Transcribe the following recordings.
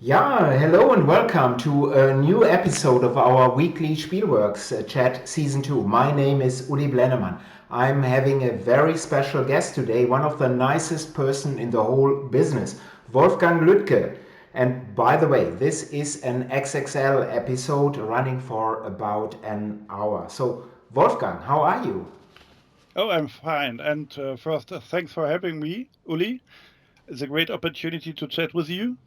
Yeah, hello and welcome to a new episode of our weekly Spielworxx chat season 2. My name is Uli Blennemann. I'm having a very special guest today, one of the nicest person in the whole business, Wolfgang Lüdtke. And by the way, this is an XXL episode running for about an hour. So, Wolfgang, how are you? Oh, I'm fine. And first, thanks for having me, Uli. It's a great opportunity to chat with you.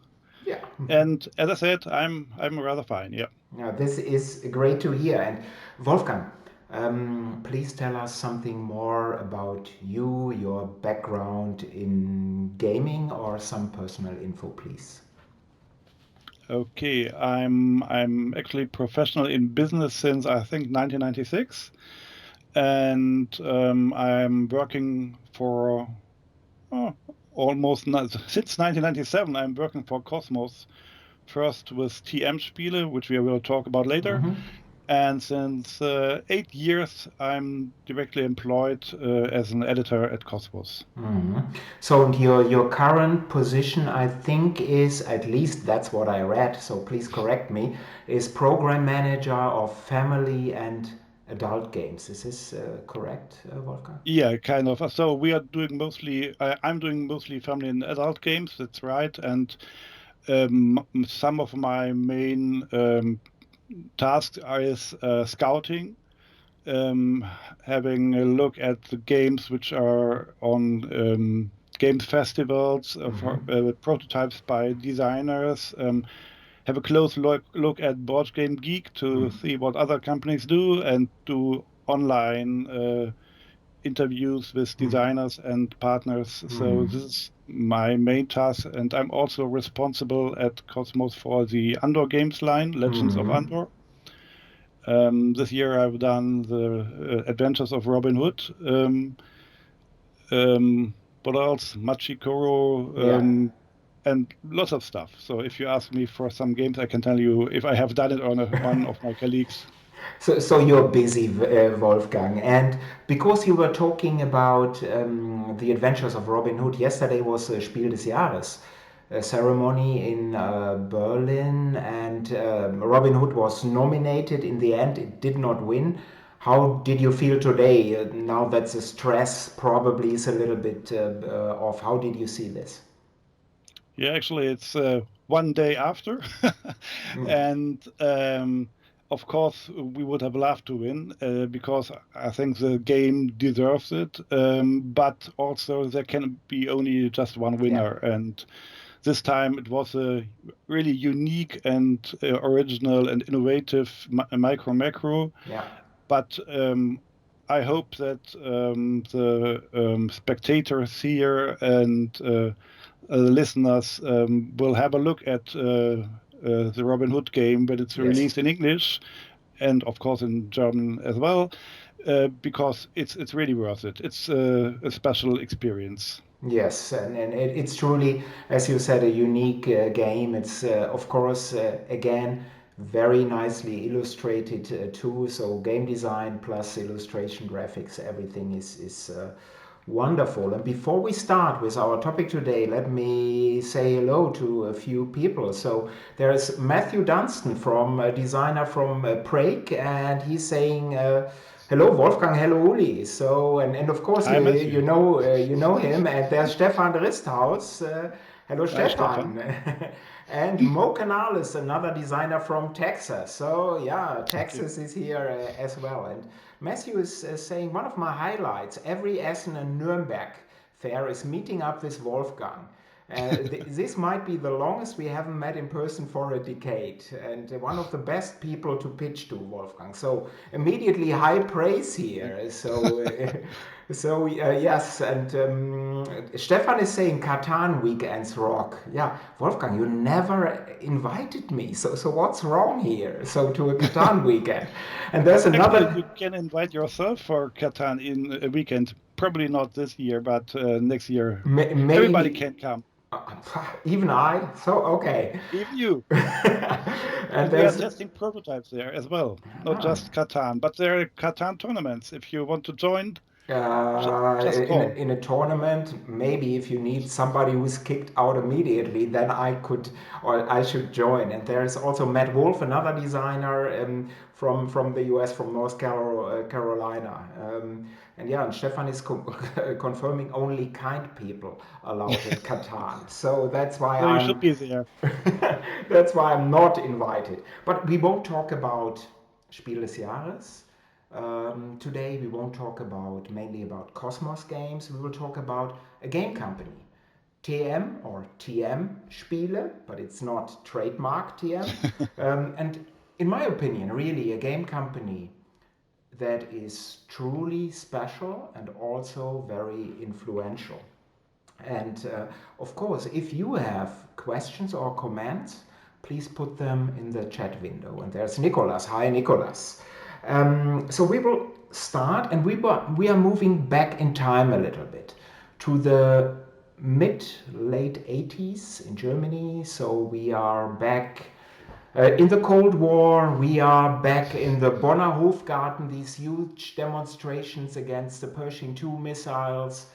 Yeah. And as I said, I'm rather fine. Yeah. Yeah, this is great to hear. And Wolfgang, please tell us something more about you, your background in gaming, or some personal info, please. Okay. I'm actually professional in business since I think 1996, and I'm working for oh, since 1997. I'm working for Cosmos. First with TM-Spiele, which we will talk about later. Mm-hmm. And since 8 years, I'm directly employed as an editor at Cosmos. Mm-hmm. So your current position, I think, is at least that's what I read. So please correct me. Is program manager of family and adult games. Is this correct, Wolfgang? Yeah, kind of. So we are doing mostly, I'm doing mostly family and adult games, that's right. And some of my main tasks is scouting, um, having a look at the games which are on games festivals, Mm-hmm. for prototypes by designers. Have a close look at Board Game Geek to see what other companies do, and do online interviews with designers and partners. So Mm-hmm. this is my main task, and I'm also responsible at Cosmos for the Andor games line, Legends of Mm-hmm. Andor. This year I've done the Adventures of Robin Hood. What else? Machikoro, Yeah. and lots of stuff. So if you ask me for some games, I can tell you if I have done it on one of my colleagues. So you're busy, Wolfgang, and because you were talking about the adventures of Robin Hood, yesterday was a Spiel des Jahres ceremony in Berlin, and Robin Hood was nominated. In the end, it did not win. How did you feel today? Now that the stress probably is a little bit off. How did you see this? Yeah, actually, it's one day after, and of course we would have loved to win because I think the game deserves it. But also there can be only just one Yeah. winner, and this time it was a really unique and original and innovative micro macro. Yeah. But I hope that the spectators here and listeners will have a look at the Robin Hood game when it's Yes. released in English, and of course in German as well, because it's really worth it. It's a special experience. Yes, and it's truly, as you said, a unique game. It's, of course, again, very nicely illustrated too. So, game design plus illustration graphics, everything is wonderful. And before we start with our topic today, let me say hello to a few people. So, there's Matthew Dunstan, from a designer from Prague, and he's saying, hello, Wolfgang. Hello, Uli. So, and of course, Hi, Matthew. you know him. And there's Stefan Risthaus. Hello, Hi, Stefan. Stefan. And Mo Canales, another designer from Texas. So, yeah, Okay. Texas is here as well. And Matthew is saying one of my highlights every Essen and Nuremberg fair is meeting up with Wolfgang. This might be the longest we haven't met in person for a decade, and one of the best people to pitch to, Wolfgang. So immediately high praise here. So yes, and Stefan is saying Catan weekends rock. Yeah, Wolfgang, you never invited me. So what's wrong here? So to a Catan weekend, and there's Actually, another. you can invite yourself for Catan in a weekend. Probably not this year, but next year. Everybody Maybe can come, even I. So okay, even you. and And we are there's testing prototypes there as well, not ah, just Catan, but there are Catan tournaments. If you want to join, Just call. In a tournament, maybe if you need somebody who's kicked out immediately, then I could or I should join. And there is also Matt Wolf, another designer from the US, from Carolina. And yeah, and Stefan is confirming only kind people allowed in Catan. So that's why So you should be there. that's why I'm not invited. But we won't talk about Spiel des Jahres. Today we won't talk about mainly about Cosmos games. We will talk about a game company, TM or TM-Spiele, but it's not trademark TM. And in my opinion, really a game company that is truly special and also very influential. And of course, if you have questions or comments, please put them in the chat window. And there's Nicolas. Hi, Nicolas. So we will start, and we are moving back in time a little bit to the late 80s in Germany. So we are back in the Cold War. We are back in the Bonner Hofgarten, these huge demonstrations against the Pershing II missiles.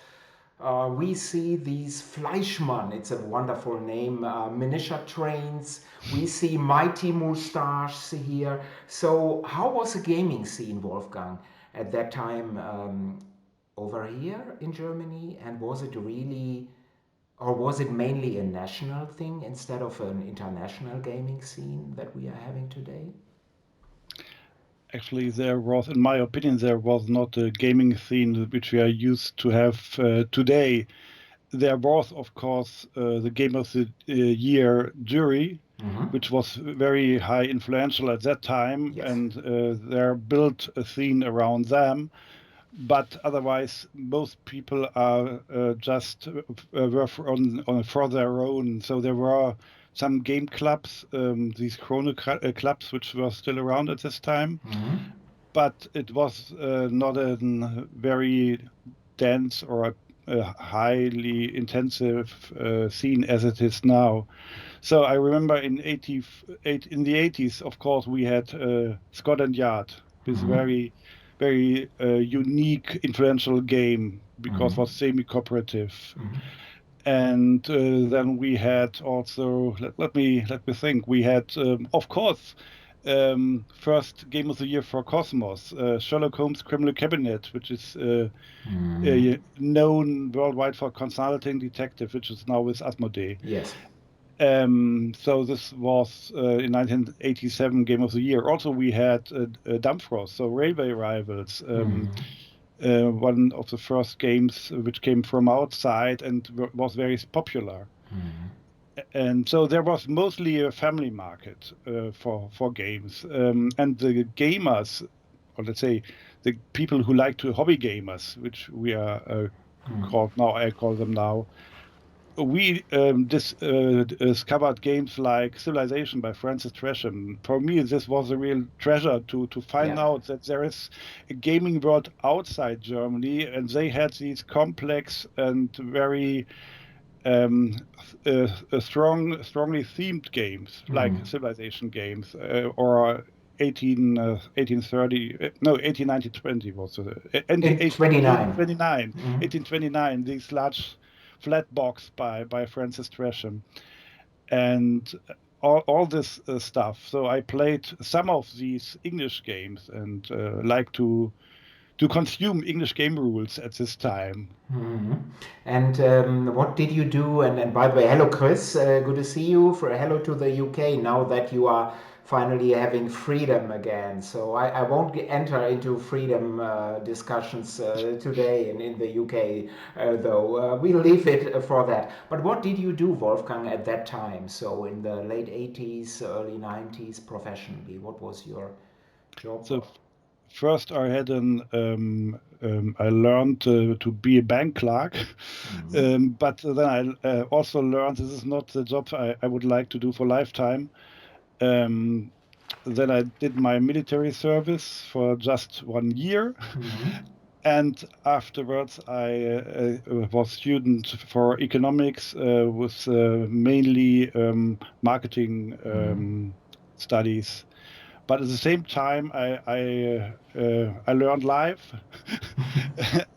We see these Fleischmann, it's a wonderful name, miniature trains. We see mighty moustaches here. So, how was the gaming scene, Wolfgang, at that time over here in Germany? And was it really, or was it mainly a national thing instead of an international gaming scene that we are having today? Actually, there was, in my opinion, there was not a gaming scene which we are used to have today. There was, of course, the Game of the Year jury, which was very high influential at that time, Yes. and they built a scene around them. But otherwise, most people are just were for their own. So there were some game clubs, these chrono clubs, which were still around at this time. But it was not a very dense or a highly intensive scene as it is now. So I remember in the 80s, of course, we had Scotland Yard, this very unique, influential game because it was semi-cooperative. And then we had also, let me think, we had, of course, first Game of the Year for Cosmos, Sherlock Holmes' Criminal Cabinet, which is known worldwide for Consulting Detective, which is now with Asmodee. Yes. So this was in 1987 Game of the Year. Also, we had Dampfrost, so Railway Rivals, one of the first games which came from outside and was very popular. And so there was mostly a family market for games, and the gamers, or let's say the people who like to hobby gamers, which we are called now, I call them now. We discovered games like Civilization by Francis Tresham. For me, this was a real treasure to find out that there is a gaming world outside Germany, and they had these complex and very strongly themed games like Civilization games or 1820 was 1829, these large flat box by Francis Tresham, and all this stuff. So I played some of these English games and like to consume English game rules at this time. And what did you do? And by the way, hello, Chris. Good to see you. Hello to the UK now that you are finally having freedom again. So I won't enter into freedom discussions today in the UK, though. We'll leave it for that. But what did you do, Wolfgang, at that time? So in the late 80s, early 90s, professionally, what was your job? So first, I had I learned to be a bank clerk, but then I also learned this is not the job I would like to do for lifetime. Then I did my military service for just 1 year. And afterwards, I was student for economics with mainly marketing studies. But at the same time, I learned live,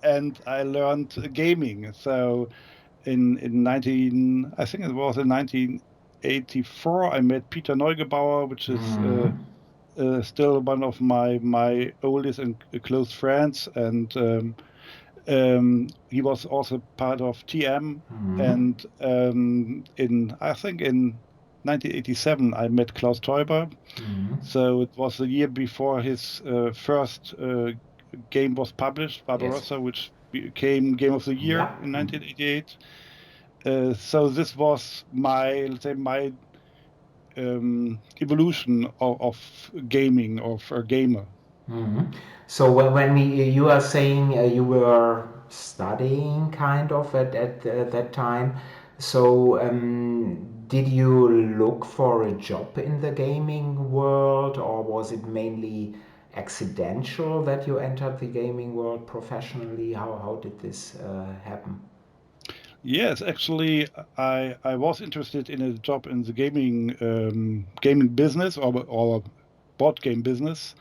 and I learned gaming. So in 19, I think it was in 1984, I met Peter Neugebauer, which is still one of my oldest and close friends, and he was also part of TM. And I think in 1987, I met Klaus Teuber. So it was the year before his first game was published, Barbarossa, which became Game of the Year in 1988. So this was let's say, my evolution of gaming, of a gamer. So when you are saying you were studying kind of at that time, so did you look for a job in the gaming world, or was it mainly accidental that you entered the gaming world professionally? How did this happen? Yes, actually, I was interested in a job in the gaming business, or board game business,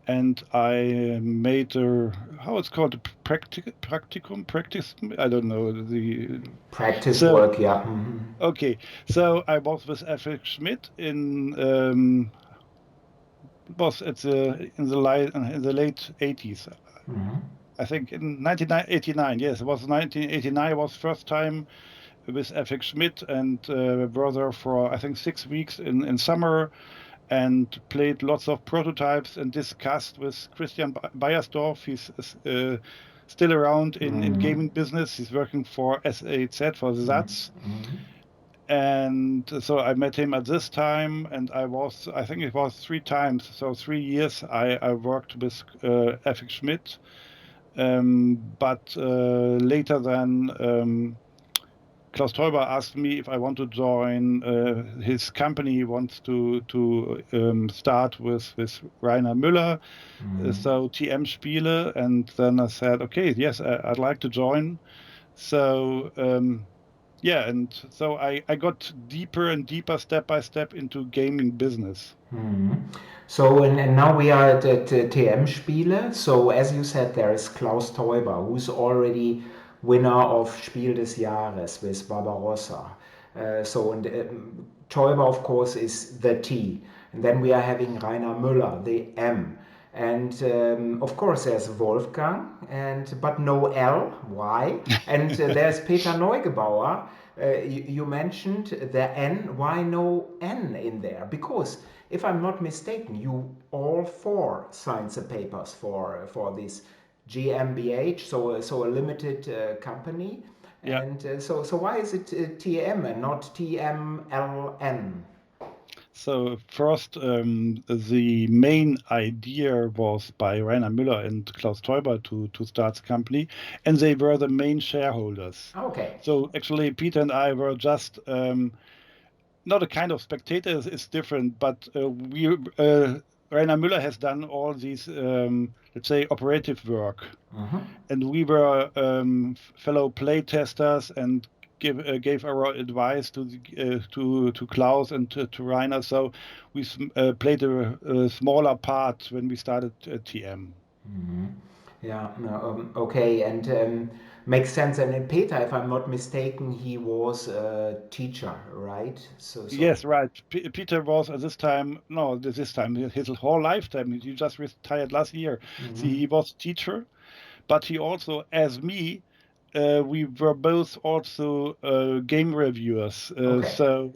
and I made how it's called, practicum, practice. I don't know the Practice so. work, yeah. Okay, so I was with F. Schmidt was in the late 80s. I think in 1989. Yes, it was 1989. Was first time with F. Schmidt, and were there for, I think, 6 weeks in summer, and played lots of prototypes and discussed with Christian Beiersdorf. He's still around in gaming business. He's working for SAZ, for ZATS. And so I met him at this time, and I think it was 3 times. So 3 years I worked with F. Schmidt. But later then, Klaus Teuber asked me if I want to join his company. He wants to start with Rainer Müller, so TM-Spiele. And then I said, okay, yes, I'd like to join. So yeah, and so I got deeper and deeper, step by step, into gaming business. So and now we are at TM-Spiele. So as you said, there is Klaus Teuber, who's already winner of Spiel des Jahres with Barbarossa. So and Teuber, of course, is the T. And then we are having Rainer Müller, the M. And of course, there's Wolfgang, but no L. Why? And there's Peter Neugebauer. You mentioned the N. Why no N in there? Because if I'm not mistaken, you all 4 signed the papers for this GmbH, so a limited company. Yeah. And so why is it TM and not TMLN? So first, the main idea was by Rainer Müller and Klaus Teuber to start the company, and they were the main shareholders. Okay. So actually, Peter and I were just not a kind of spectators. It's different, but Rainer Müller has done all these, let's say, operative work, and we were fellow play testers and gave our advice to Klaus and to Rainer. So we played a smaller part when we started TM. Yeah, no, okay, and makes sense. And Peter, if I'm not mistaken, he was a teacher, right? So Yes, right. Peter was at this time, no, this time, his whole lifetime. He just retired last year. See, he was teacher, but he also, as me, we were both also game reviewers. Okay. So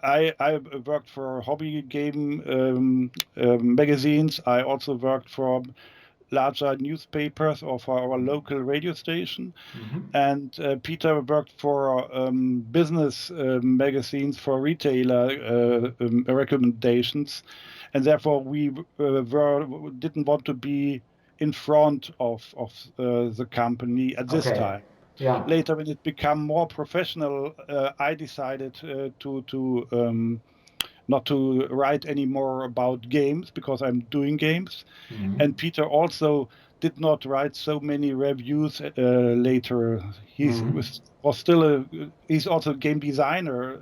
I worked for hobby game magazines. I also worked for larger newspapers or for our local radio station. And Peter worked for business magazines, for retailer recommendations. And therefore we didn't want to be in front of the company at this Okay. time. Yeah. Later, when it became more professional, I decided to not to write anymore about games, because I'm doing games. And Peter also did not write so many reviews later. He's also a game designer,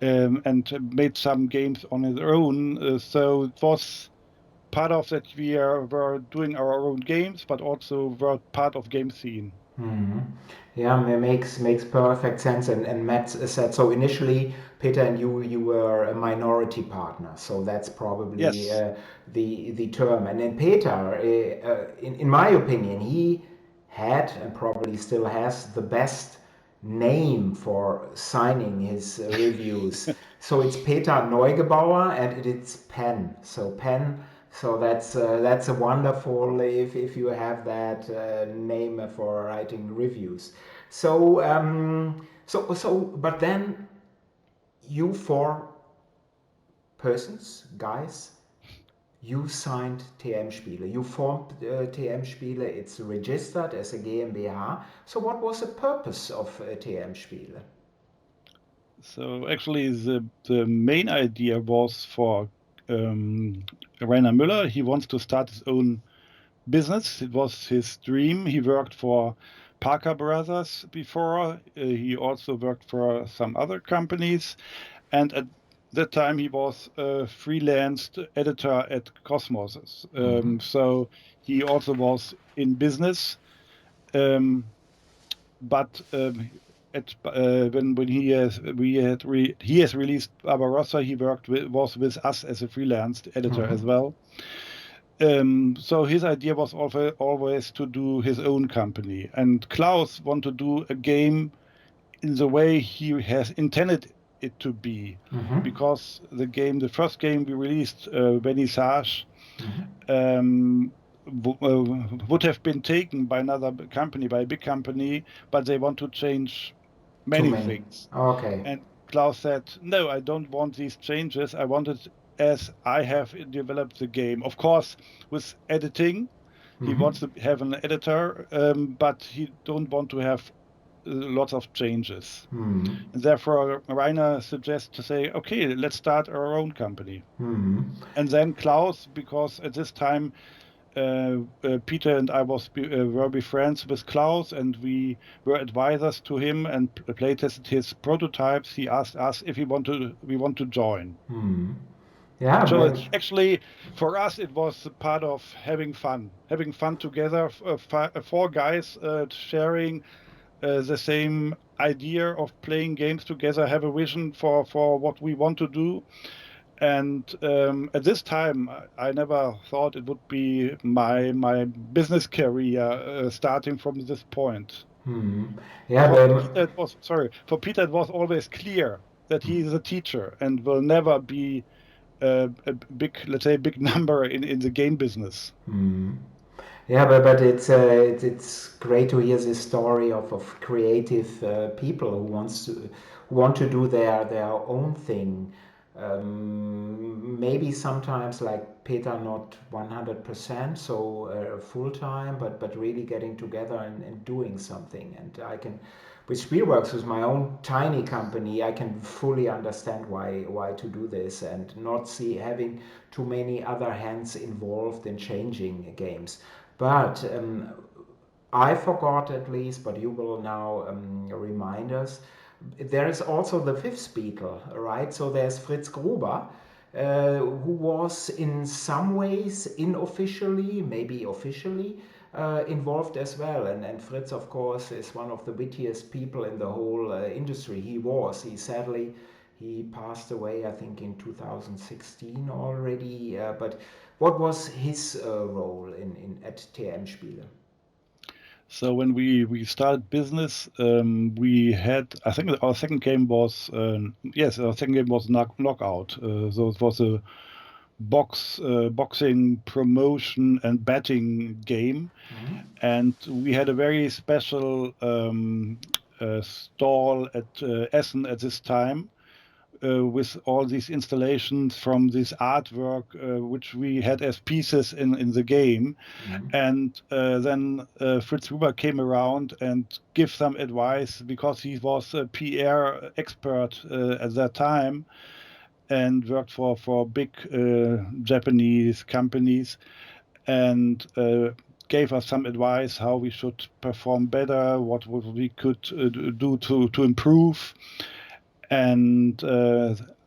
and made some games on his own. So it was part of that were doing our own games, but also were part of game scene. Hmm. Yeah, makes perfect sense. And Matt said so. Initially, Peter and you were a minority partner, so that's probably Yes. the term. And then Peter, in my opinion, he had and probably still has the best name for signing his reviews. So it's Peter Neugebauer and it's Pen. So Pen. So that's a wonderful if you have that name for writing reviews. So but then you four persons, guys, you signed TM-Spiele. You formed TM-Spiele. It's registered as a GmbH. So what was the purpose of TM-Spiele? So actually, the main idea was for Rainer Müller. He wants to start his own business. It was his dream. He worked for Parker Brothers before. He also worked for some other companies. And at that time, he was a freelanced editor at Cosmos. So he also was in business. Um, but when he has released Barbarossa, he was with us as a freelance editor as well. So his idea was always to do his own company, and Klaus wanted to do a game in the way he has intended it to be, because the first game we released, Vernissage, would have been taken by another company, by a big company, but they want to change Too many many. things. Okay. And Klaus said, no, I don't want these changes. I want it as I have developed the game. Of course, with editing, he wants to have an editor, but he don't want to have lots of changes. And therefore, Rainer suggests to say, okay, let's start our own company. And then Klaus, because at this time, Peter and I were be friends with Klaus, and we were advisors to him and playtested his prototypes. He asked us if we want to join. Yeah, So it's actually, for us, it was a part of having fun together. Four guys sharing the same idea of playing games together, have a vision for what we want to do. And at this time, I never thought it would be my business career starting from this point. Yeah, For Peter, it was always clear that he is a teacher and will never be a big, let's say, big number in the game business. yeah, but it's great to hear this story of creative people who want to do their own thing. Maybe sometimes like Peter, not 100%, so full time, but really getting together and doing something. And I can, with Spielworxx, with my own tiny company, I can fully understand why to do this and not see having too many other hands involved in changing games. But I forgot at least, but you will now remind us. There is also the fifth Beatle, right? So there's Fritz Gruber, who was in some ways unofficially, maybe officially, involved as well. And Fritz, of course, is one of the wittiest people in the whole industry. He was. He passed away, I think, in 2016 already. But what was his role in at TM-Spiele? So when we started business, we had, I think our second game was Knockout. So it was a boxing promotion and betting game, and we had a very special stall at Essen at this time. With all these installations from this artwork, which we had as pieces in the game. And then Fritz Huber came around and gave some advice because he was a PR expert at that time and worked for big Japanese companies, and gave us some advice how we should perform better, what we could do to improve. And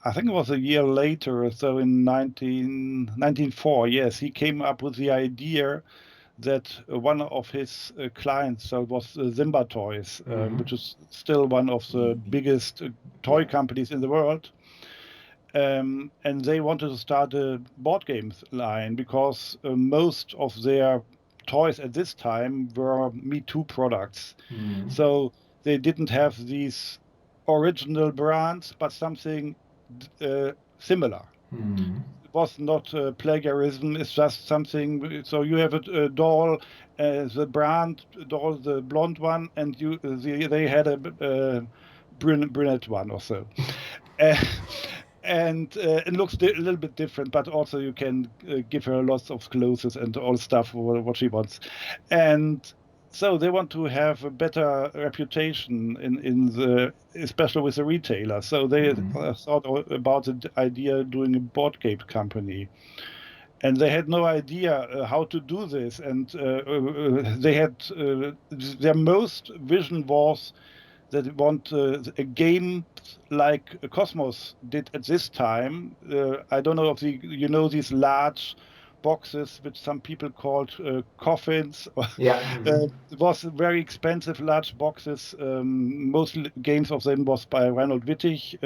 I think it was a year later, so in 1994, yes, he came up with the idea that one of his clients, so it was Zimba Toys, which is still one of the biggest toy companies in the world. And they wanted to start a board games line because most of their toys at this time were Me Too products. So they didn't have these original brands, but something similar. It was not plagiarism, it's just something. So you have a doll, the brand doll, the blonde one, and they had a brunette one or so. Uh, and it looks a little bit different, but also you can give her lots of clothes and all stuff what she wants. And so they want to have a better reputation in the, especially with the retailer. So they thought about the idea of doing a board game company, and they had no idea how to do this. And they had their most vision was that they want a game like Cosmos did at this time. I don't know if you know these large boxes, which some people called coffins. It was very expensive, large boxes. Most games of them was by Reinhold Wittig.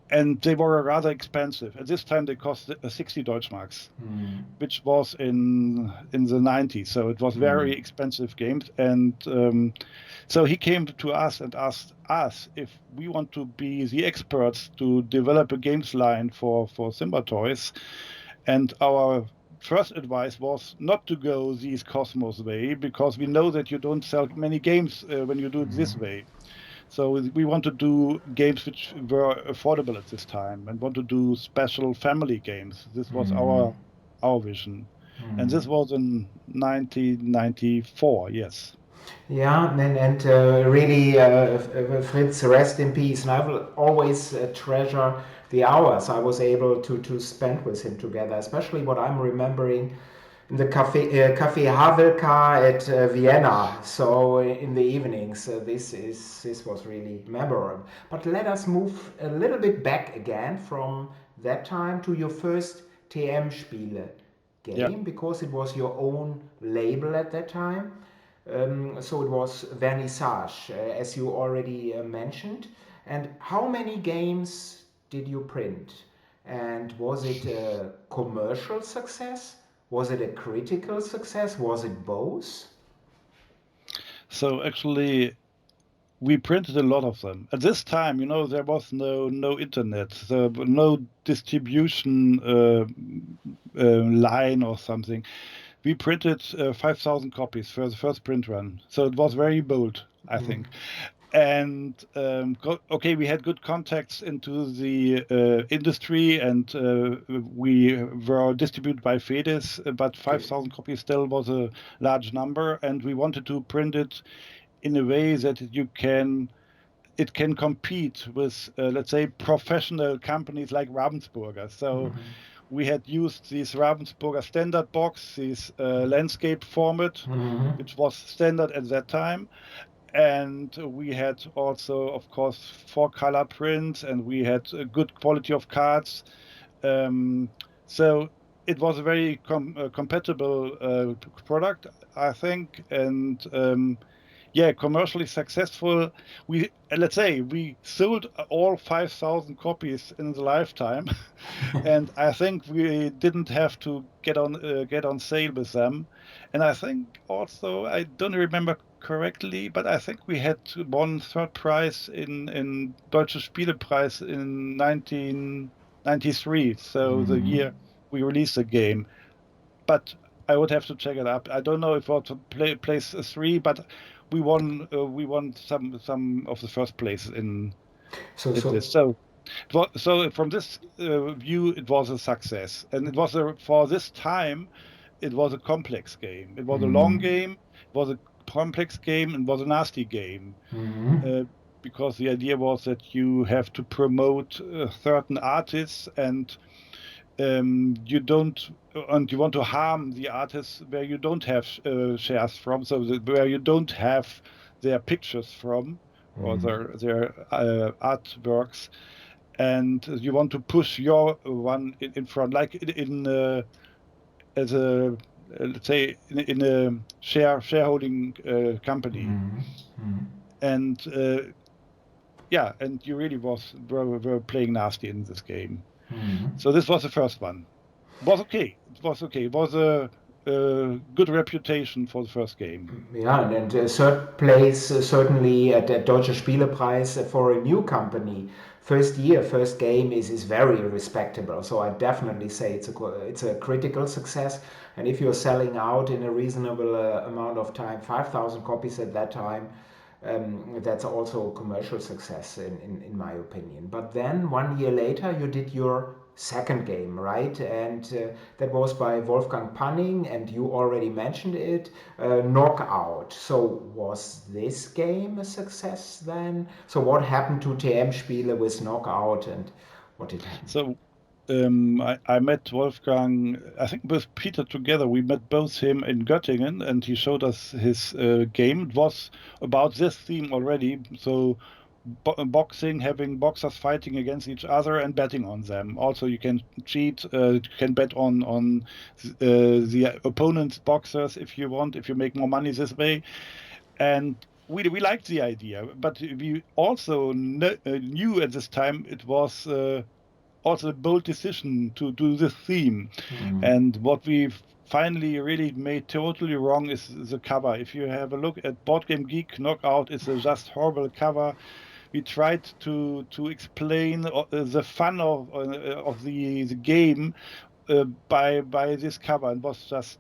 And they were rather expensive. At this time, they cost 60 Deutschmarks, which was in the 90s. So it was very expensive games. And so he came to us and asked us if we want to be the experts to develop a games line for Simba toys. And our first advice was not to go this Cosmos way, because we know that you don't sell many games when you do it this way. So we want to do games which were affordable at this time, and want to do special family games. This was our vision. And this was in 1994, yes. Yeah, and really, Fritz, rest in peace. And I will always treasure the hours I was able to spend with him together, especially what I'm remembering in the Café Havelka at Vienna. So in the evenings, this was really memorable. But let us move a little bit back again from that time to your first TM-Spiele game, because it was your own label at that time. So it was Vernissage, as you already mentioned. And how many games did you print? And was it a commercial success? Was it a critical success? Was it both? So actually, we printed a lot of them. At this time, there was no internet, so no distribution line or something. We printed 5,000 copies for the first print run. So it was very bold, I think. And we had good contacts into the industry, and we were distributed by Fedes, but 5,000 copies still was a large number, and we wanted to print it in a way that it can compete with, let's say, professional companies like Ravensburger. So we had used this Ravensburger standard box, this landscape format, which was standard at that time. And we had also, of course, 4-color prints, and we had a good quality of cards. So it was a very compatible product, I think. And commercially successful. Let's say we sold all 5,000 copies in the lifetime, and I think we didn't have to get on sale with them. And I think also, I don't remember correctly, but I think we had won third prize in Deutsche Spielepreis in 1993, so the year we released the game. But I would have to check it up. I don't know if it was place 3, but we won some of the first place in this. So from this view, it was a success, and it was for this time, it was a complex game. It was a long game. It was a complex game, and was a nasty game. Because the idea was that you have to promote certain artists, and you want to harm the artists where you don't have shares from, so where you don't have their pictures from, or their artworks, and you want to push your one in front, like as a let's say in a shareholding company, and and you really were playing nasty in this game. So this was the first one. It was okay. It was a good reputation for the first game. Yeah, and third place certainly at the Deutsche Spielepreis for a new company. First year, first game is very respectable. So I definitely say it's a critical success. And if you're selling out in a reasonable amount of time, 5,000 copies at that time, that's also a commercial success in my opinion. But then 1 year later, you did your second game, right? And that was by Wolfgang Panning, and you already mentioned it, Knockout. So was this game a success then? So what happened to TM-Spiele with Knockout, and what did happen? So I met Wolfgang, I think with Peter together. We met both him in Göttingen, and he showed us his game. It was about this theme already. So boxing, having boxers fighting against each other and betting on them. Also, you can cheat, you can bet on the opponent's boxers if you want, if you make more money this way. And we liked the idea, but we also knew at this time it was also a bold decision to do this theme. And what we finally really made totally wrong is the cover. If you have a look at Board Game Geek, Knockout is a just horrible cover. We tried to explain the fun of the game by this cover, and it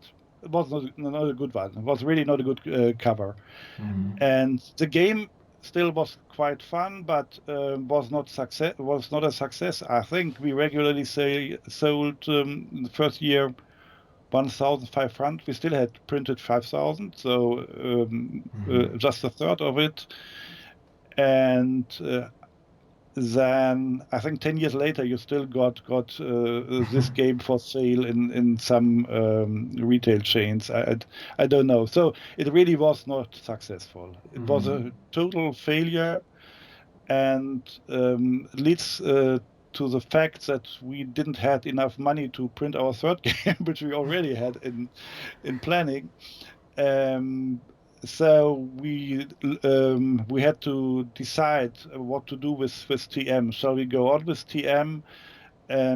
was not a good one. It was really not a good cover. And the game still was quite fun, but was not a success. I think we regularly sold the first year 1,500. We still had printed 5,000, so just a third of it. And then I think 10 years later, you still got this game for sale in some retail chains. I don't know. So it really was not successful. It was a total failure, and leads to the fact that we didn't have enough money to print our third game, which we already had in planning. So we had to decide what to do with TM. Shall we go on with TM?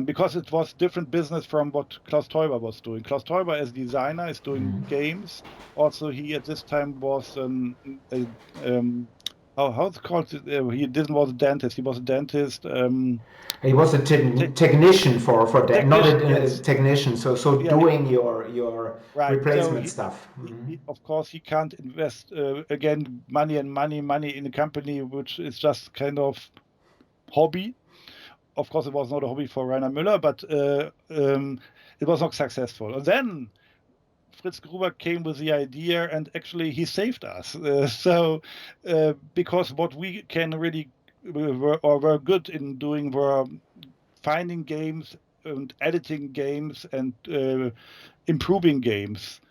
Because it was different business from what Klaus Teuber was doing. Klaus Teuber, as designer, is doing games. Also, he at this time was how's it called? He didn't was a dentist. He was a dentist. He was a technician for that, not a yes. technician. So yeah, doing your right. replacement stuff. Of course, he can't invest again money in a company which is just kind of hobby. Of course, it was not a hobby for Rainer Müller, but it was not successful. And then Fritz Gruber came with the idea, and actually he saved us. Because what we can really were good in doing were finding games and editing games and improving games.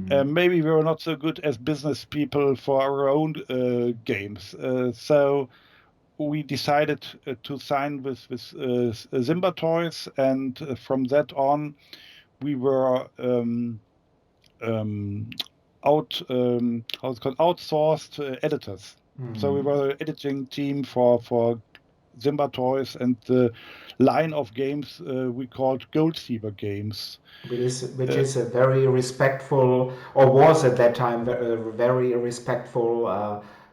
Maybe we were not so good as business people for our own games. So we decided to sign with Zimba Toys, and from that on, we were outsourced editors. So we were an editing team for Zimba Toys, and the line of games we called Gold Fever games. Which is a very respectful, or was at that time, a very respectful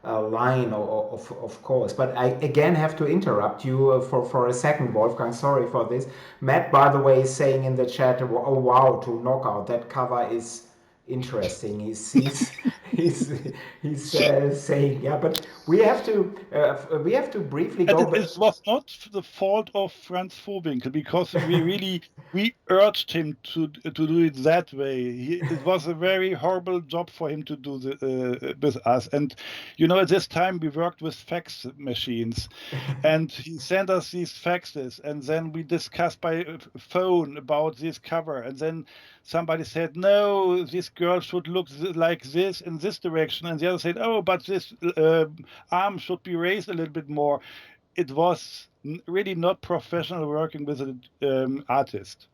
line, of course. But I again have to interrupt you for a second, Wolfgang. Sorry for this. Matt, by the way, is saying in the chat, "Oh wow, to Knockout, that cover is interesting." He's saying, yeah, but we have to briefly go back. It was not the fault of Franz Vohwinkel, because we urged him to do it that way. It was a very horrible job for him to do with us. And at this time we worked with fax machines, and he sent us these faxes, and then we discussed by phone about this cover, and then somebody said, no, this girl should look like this in this direction, and the other said, oh, but this arm should be raised a little bit more. It was really not professional working with an artist.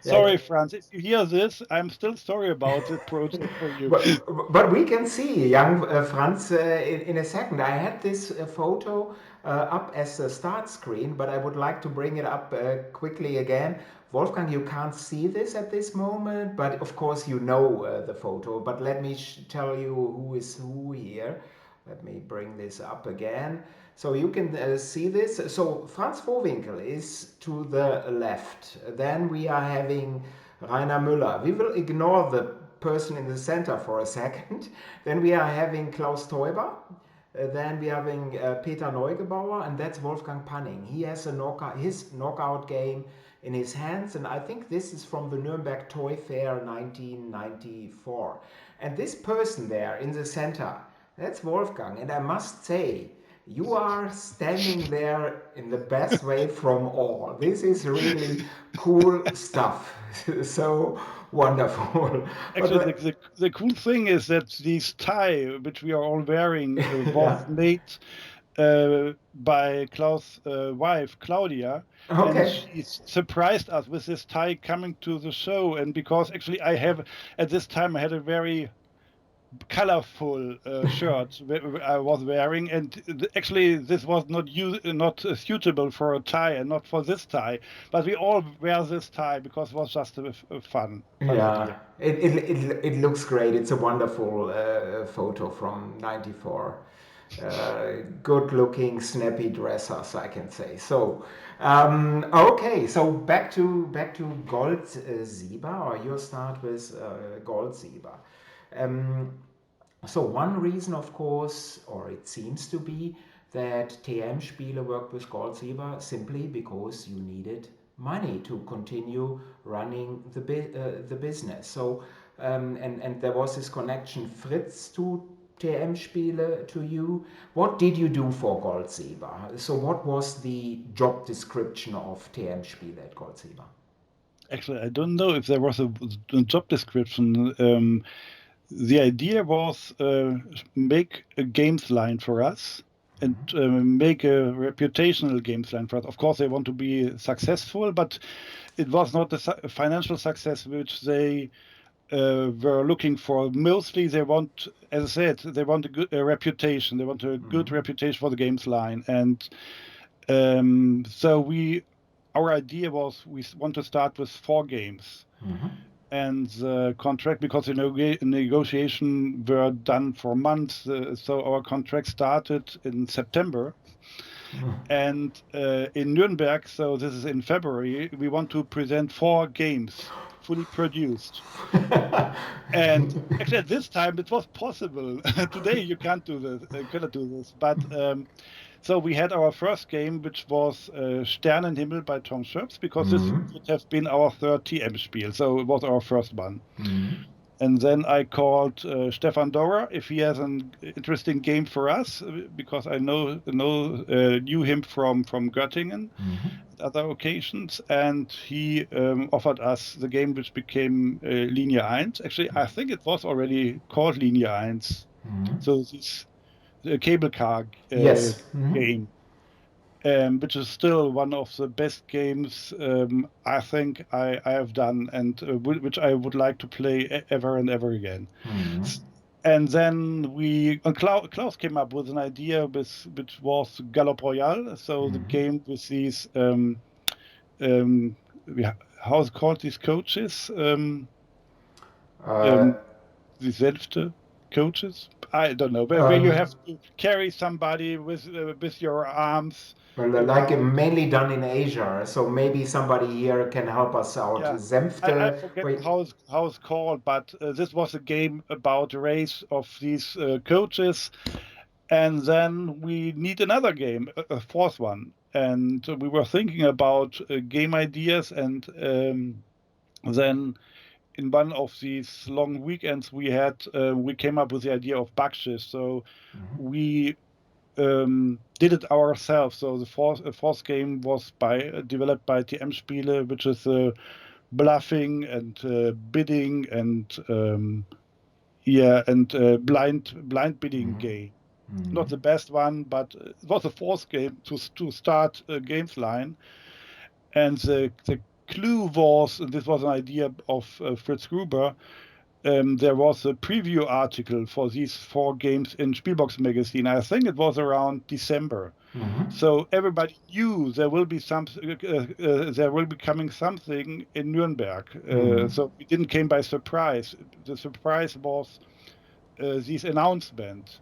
Sorry, Franz, if you hear this, I'm still sorry about the project for you. But we can see young Franz in a second. I had this photo up as a start screen, but I would like to bring it up quickly again. Wolfgang, you can't see this at this moment, but of course you know the photo. But let me tell you who is who here. Let me bring this up again. So you can see this. So Franz Vohwinkel is to the left. Then we are having Rainer Müller. We will ignore the person in the center for a second. Then we are having Klaus Teuber. Then we are having Peter Neugebauer, and that's Wolfgang Panning. He has his knockout game in his hands, and I think this is from the Nuremberg Toy Fair 1994. And this person there in the center, that's Wolfgang. And I must say, you are standing there in the best way from all. This is really cool stuff. So wonderful. Actually, the cool thing is that this tie, which we are all wearing, was made by Klaus' wife, Claudia. Okay. And she surprised us with this tie coming to the show. And because actually at this time, I had a very colorful shirt I was wearing, and actually this was not suitable for a tie and not for this tie, but we all wear this tie because it was just a fun idea. It looks great. It's a wonderful photo from '94. Good looking, snappy dressers, I can say. So, okay. So back to Gold Sieber, or your start with Gold Sieber. So one reason, of course, or it seems to be, that TM-Spiele worked with Gold Sieber simply because you needed money to continue running the business. So and there was this connection, Fritz to TM-Spiele to you. What did you do for Gold Sieber? So what was the job description of TM-Spiele at Gold Sieber? Actually, I don't know if there was a job description. The idea was make a games line for us and make a reputational games line for us. Of course, they want to be successful, but it was not a financial success which they were looking for. Mostly, they want, as I said, they want a reputation. They want a good reputation for the games line, and so our idea was we want to start with 4 games. And the contract, because the negotiation were done for months, so our contract started in September. And in Nuremberg, so this is in February, we want to present 4 games fully produced. And actually at this time it was possible. Today you cannot do this, but so we had our first game, which was Sternenhimmel by Tom Schöpf, because this would have been our 3rd TM-Spiel, so it was our first one. And then I called Stefan Dauer if he has an interesting game for us, because I knew him from Göttingen at other occasions, and he offered us the game which became Linie 1. Actually, I think it was already called Linie 1. So this cable car game, which is still one of the best games I think I have done, and which I would like to play ever and ever again. And then Klaus came up with an idea which was Galop Royale, so the game with these how's it called, these coaches? These Selbste coaches? I don't know, where you have to carry somebody with your arms. Well, like mainly done in Asia, so maybe somebody here can help us out. Yeah. Senfte. I forget how it's called, but this was a game about the race of these coaches, and then we need another game, a 4th one, and we were thinking about game ideas, and then in one of these long weekends we came up with the idea of Bakshish. So we did it ourselves. So the fourth game was developed by TM-Spiele, which is a bluffing and bidding and blind bidding game. Not the best one, but it was the fourth game to start a games line. And the clue was, and this was an idea of Fritz Gruber, there was a preview article for these 4 games in Spielworxx magazine. I think it was around December. So everybody knew there will be there will be coming something in Nuremberg. So it didn't come by surprise. The surprise was this announcement.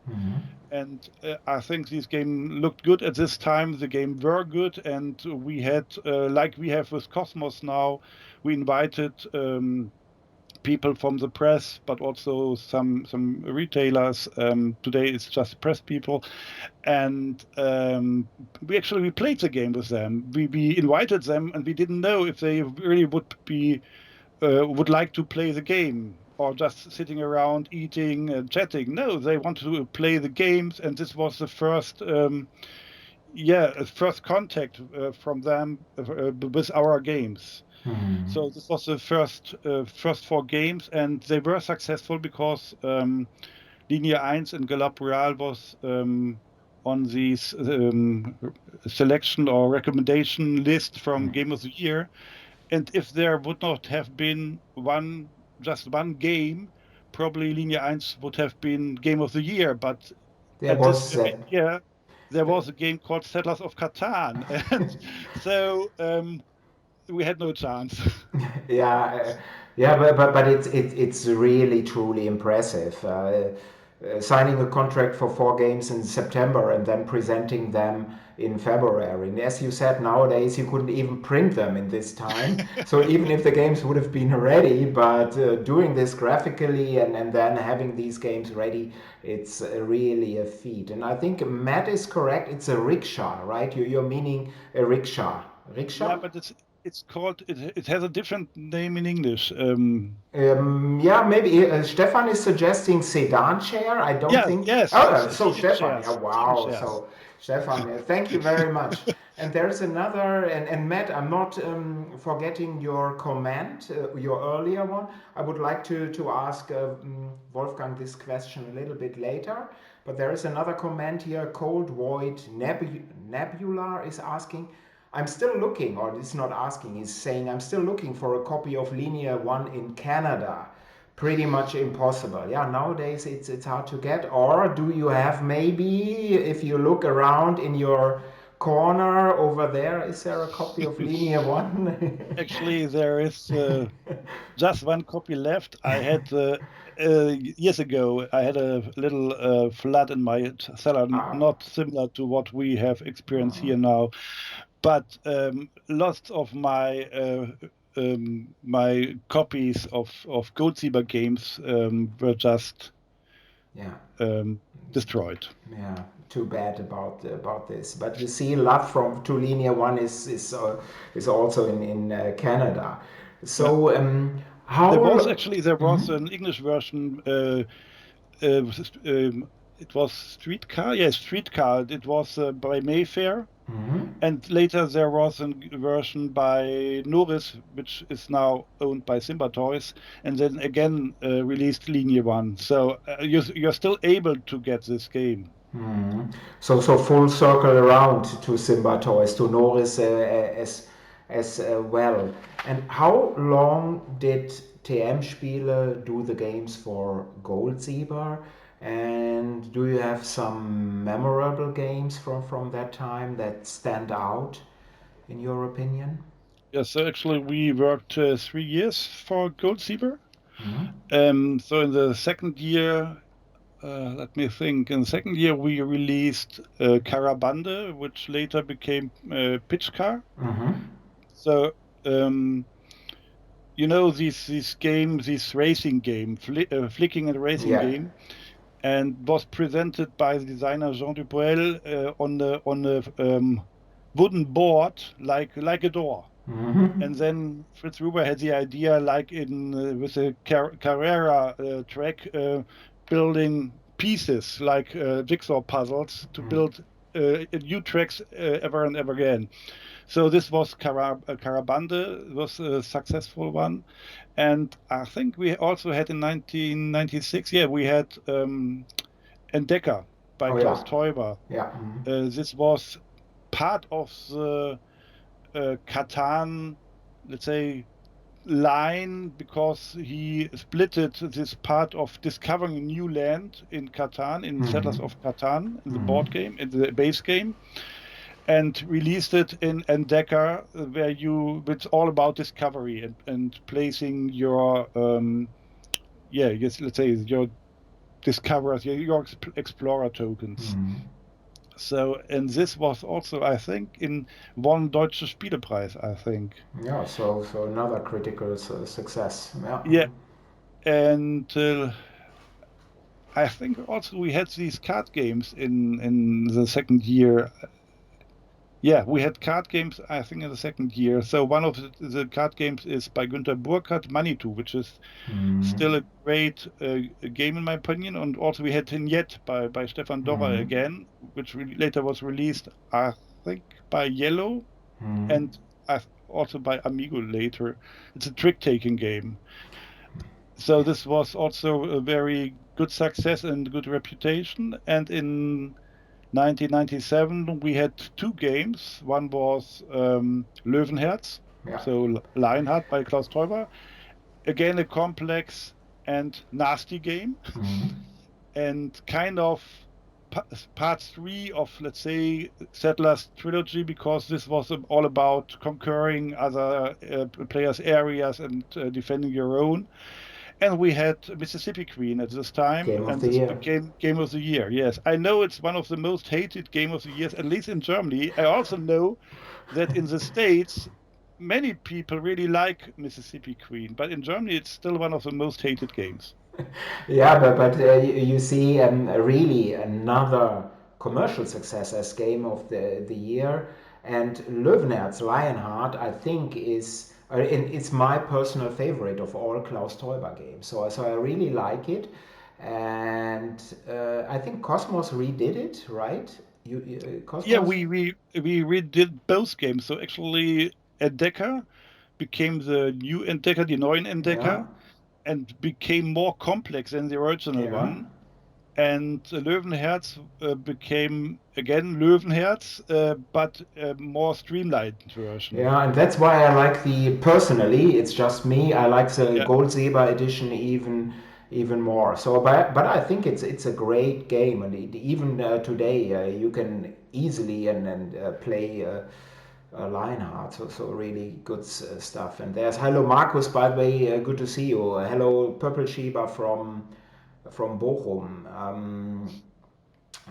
And I think this game looked good at this time. The game were good, and we had, like we have with Cosmos now, we invited people from the press, but also some retailers. Today it's just press people, and we played the game with them. We invited them, and we didn't know if they really would like to play the game or just sitting around eating and chatting. No, they wanted to play the games, and this was the first first contact from them with our games. So this was the first 4 games, and they were successful because Linie 1 and Galop Royal was on this selection or recommendation list from Game of the Year. And if there would not have been just one game, probably Linie 1 would have been Game of the Year. But there was a game called Settlers of Catan, and so we had no chance. But it's really truly impressive. Signing a contract for 4 games in September and then presenting them in February. And as you said, nowadays you couldn't even print them in this time. So even if the games would have been ready, but doing this graphically and then having these games ready, it's really a feat. And I think Matt is correct. It's a rickshaw, right? You're meaning a rickshaw. Rickshaw? Yeah, but it's called. It has a different name in English. Maybe Stefan is suggesting sedan chair. I don't think. Yes. So Stefan, chairs, wow. So Stefan, thank you very much. And there's another, and Matt, I'm not forgetting your comment, your earlier one. I would like to ask Wolfgang this question a little bit later. But there is another comment here. Cold Void Nebula is asking. I'm still looking, or it's not asking, he's saying, I'm still looking for a copy of Linie 1 in Canada. Pretty much impossible. Yeah, nowadays it's hard to get. Or do you have maybe, if you look around in your corner over there, is there a copy of Linie 1? Actually, there is just one copy left. I had years ago, I had a little flood in my cellar, not similar to what we have experienced here now. But lots of my my copies of Goldsieber games were just destroyed. Yeah, too bad about this. But you see, love to Linie 1 is also in Canada. So how there was an English version. It was Streetcar. Yes, Streetcar. It was by Mayfair. And later there was a version by Norris, which is now owned by Simba Toys, and then again released Linie 1. So you're still able to get this game. So full circle around to Simba Toys, to Norris as well. And how long did TM-Spiele do the games for Goldsieber? And do you have some memorable games from that time that stand out, in your opinion? Yes, so actually we worked 3 years for Goldsieber. So in the second year, let me think. In the second year, we released Carabande, which later became Pitch Car. So this game, this racing game, flicking and racing game. And was presented by the designer Jean Dupoel on the wooden board, like a door. And then Fritz Gruber had the idea, like with a Carrera track, building pieces like jigsaw puzzles to build new tracks ever and ever again. So this was Carabande, was a successful one. And I think we also had in 1996, we had Entdecker by Klaus Teuber. Yeah. Mm-hmm. This was part of the Catan, let's say, line, because he splitted this part of discovering a new land in Catan, in Settlers of Catan, in the board game, in the base game, and released it in Entdecker, where it's all about discovery and placing your let's say your discoverers, your explorer tokens. So, and this was also, I think, won Deutsche Spielepreis, I think. Yeah, so another critical success. Yeah. Yeah, and I think also we had these card games in the second year. Yeah, we had card games, I think, in the second year. So one of the card games is by Günter Burkhardt, Manitou, which is still a great game in my opinion. And also we had Vignette by Stefan Dorrer again, which later was released, I think, by Yellow, and also by Amigo later. It's a trick-taking game. So this was also a very good success and good reputation. And in 1997, we had two games. One was Löwenherz, so Lionheart by Klaus Teuber. Again, a complex and nasty game. And kind of part 3 of, let's say, Settlers trilogy, because this was all about conquering other players' areas and defending your own. And we had Mississippi Queen at this time, became Game of the Year. Yes, I know it's one of the most hated Game of the Years, at least in Germany. I also know that in the States, many people really like Mississippi Queen, but in Germany, it's still one of the most hated games. Yeah, but you see, really another commercial success as Game of the Year, and Löwenherz, Lionheart, I think is. It's my personal favorite of all Klaus Teuber games, so I really like it, and I think Cosmos redid it, right? Cosmos? Yeah, we redid both games. So actually, Entdecker became the new Entdecker, the neuen Entdecker, and became more complex than the original one. And Löwenherz became again Löwenherz, but a more streamlined version. Yeah, and that's why I like personally, it's just me, I like the Gold Zebra edition even more. So, but I think it's a great game, and even today you can easily and play Lionheart. So really good stuff. And there's hello Markus, by the way, good to see you. Hello Purple Sheba from Bochum.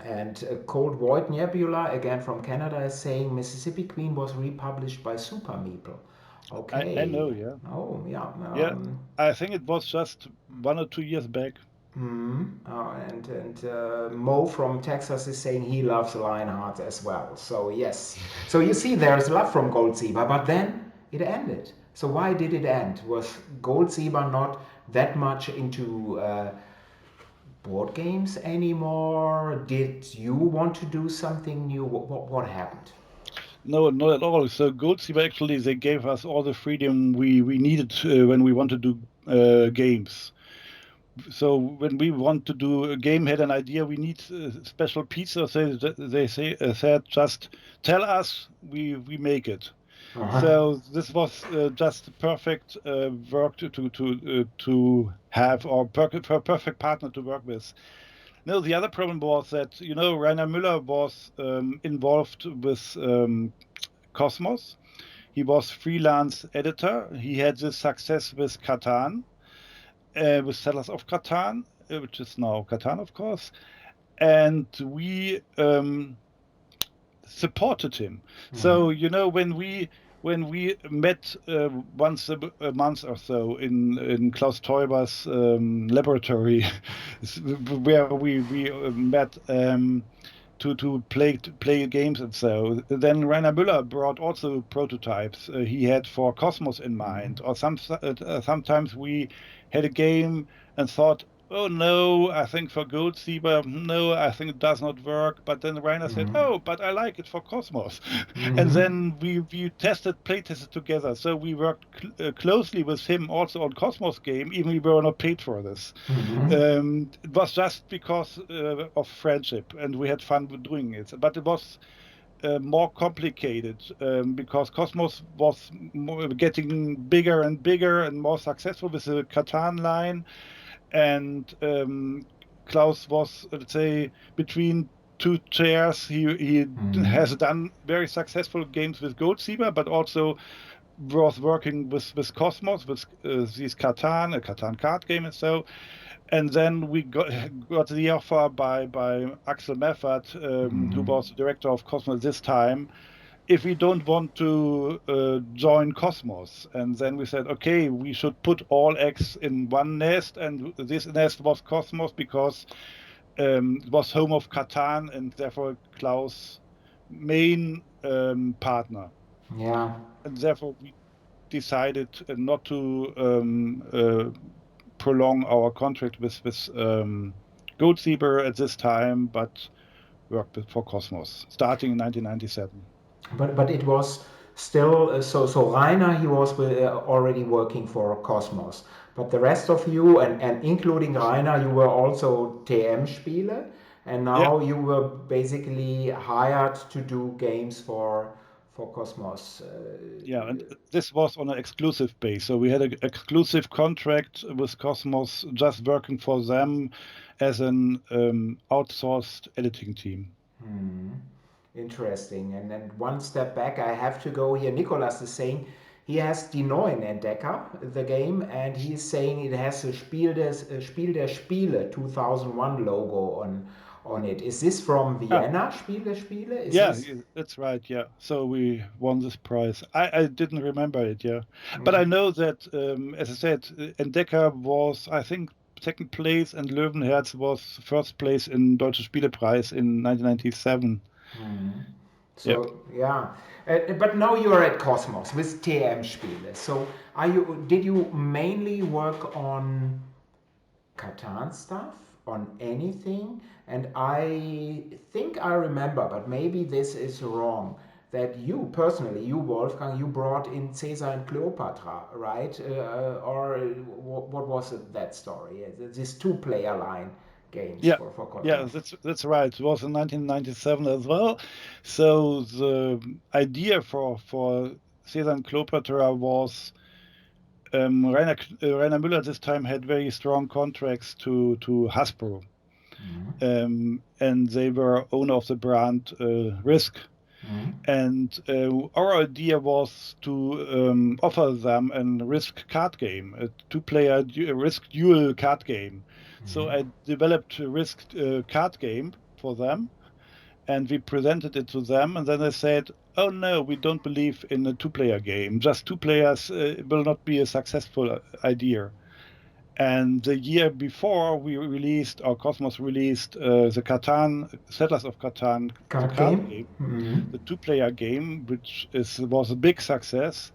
And Cold Void Nebula, again from Canada, is saying Mississippi Queen was republished by Super Meeple. Okay. I know, yeah. Oh, yeah. I think it was just 1 or 2 years back. And Mo from Texas is saying he loves Lionheart as well. So yes. So you see, there's love from Gold Zebra, but then it ended. So why did it end? Was Gold Zebra not that much into board games anymore? Did you want to do something new? What happened? No, not at all. So Gold Zebra, actually, they gave us all the freedom we needed when we want to do games. So when we want to do a game, had an idea, we need special pieces. They said, just tell us, we make it. So this was just perfect work to have, or perfect partner to work with. No, the other problem was that, Rainer Müller was involved with Cosmos. He was freelance editor. He had this success with Catan, with Settlers of Catan, which is now Catan, of course. And we supported him. So, when we met once a month or so in Klaus Teuber's laboratory, where we met to play games and so, then Rainer Müller brought also prototypes he had for Cosmos in mind. Or sometimes we had a game and thought, oh no, I think for Gold Zebra, no, I think it does not work. But then Rainer said, Mm-hmm. oh, but I like it for Cosmos. And Mm-hmm. then we play tested together. So we worked closely with him also on Cosmos game, even we were not paid for this. Mm-hmm. It was just because of friendship and we had fun with doing it. But it was more complicated because Cosmos was getting bigger and bigger and more successful with the Catan line. And Klaus was, let's say, between two chairs. He Mm-hmm. has done very successful games with Gold Zebra, but also was working with Cosmos, with this Catan, a Catan card game and so. And then we got the offer by Axel Meffert, who Mm-hmm. was the director of Cosmos this time, if we don't want to join Cosmos. And then we said, okay, we should put all eggs in one nest. And this nest was Cosmos because it was home of Catan and therefore Klaus' main partner. Yeah. And therefore we decided not to prolong our contract with Gold Zebra at this time, but worked for Cosmos starting in 1997. But it was still so Rainer he was already working for Cosmos, but the rest of you and including Rainer you were also TM-Spiele, and Yeah. now you were basically hired to do games for Cosmos. Yeah, and this was on an exclusive base. So we had an exclusive contract with Cosmos, just working for them as an outsourced editing team. Hmm. Interesting. And then one step back, I have to go here. Nicolas is saying he has Die Neuen Entdecker, the game, and he is saying it has a Spiel der Spiele 2001 logo on it. Is this from Ah, Vienna, Spiel der Spiele? Is yeah, this? that's right. Yeah. So we won this prize. I didn't remember it. Yeah. But Mm, I know that, as I said, Entdecker was, I think, second place and Löwenherz was first place in Deutsche Spielepreis in 1997. mm. Yeah. So yeah, but now you are at Cosmos with TM Spiele. So are you? Did you mainly work on Catan stuff, on anything? And I think I remember, but maybe this is wrong, that you personally, you Wolfgang, you brought in Caesar and Cleopatra, right? Or what was it, that story? This two-player line games Yeah, for yeah, Cosmos. that's right. It was in 1997 as well. So the idea for Caesar and Cleopatra was Rainer Müller this time had very strong contracts to Hasbro, Mm-hmm. and they were owner of the brand Risk. Mm-hmm. And our idea was to offer them a Risk card game, a two-player Risk duel card game. So I developed a Risk card game for them, and we presented it to them, and then they said, "Oh no, we don't believe in a two-player game. Just two players will not be a successful idea." And the year before, we released, or Cosmos released, the Catan, Settlers of Catan, the Card card game? game, Mm-hmm. the two-player game, which was a big success.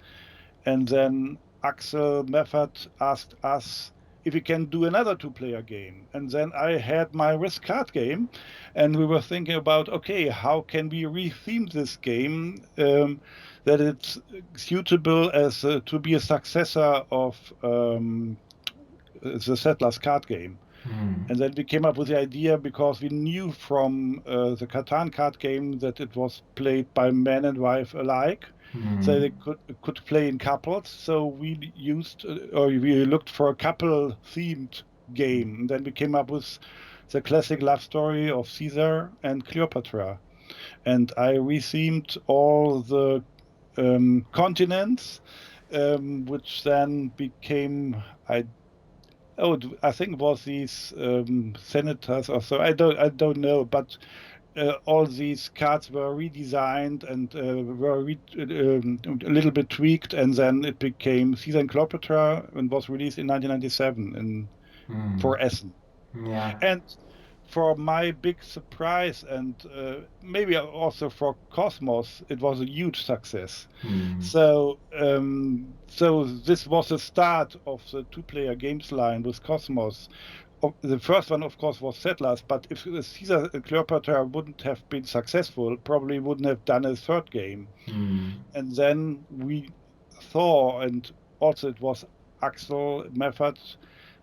And then Axel Meffert asked us if we can do another two-player game. And then I had my Risk card game, and we were thinking about, okay, how can we retheme this game that it's suitable as to be a successor of the Settlers card game. Mm-hmm. And then we came up with the idea because we knew from the Catan card game that it was played by man and wife alike, so Mm-hmm. they could play in couples. So we used or we looked for a couple themed game. And then we came up with the classic love story of Caesar and Cleopatra, and I rethemed all the continents, which then became I think it was these senators or so. I don't know, but all these cards were redesigned and were a little bit tweaked, and then it became Caesar and Cleopatra and was released in 1997 for Essen. Yeah. And for my big surprise, and maybe also for Cosmos, it was a huge success. Mm-hmm. So this was the start of the two-player games line with Cosmos. the first one, of course, was Settlers, but if Caesar Cleopatra wouldn't have been successful, probably wouldn't have done a third game. And then we thought, and also it was Axel Meffert,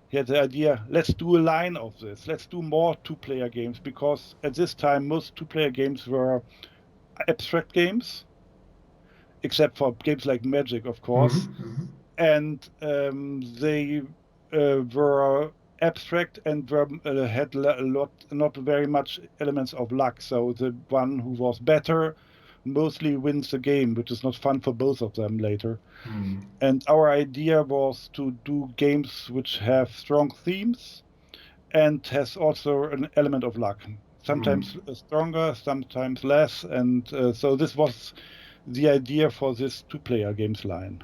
he had the idea, let's do a line of this. Let's do more two-player games, because at this time, most two-player games were abstract games, except for games like Magic, of course. And they were abstract and had not very much elements of luck. So the one who was better mostly wins the game, which is not fun for both of them later. And our idea was to do games which have strong themes and has also an element of luck. Sometimes stronger, sometimes less. And so this was the idea for this two-player games line.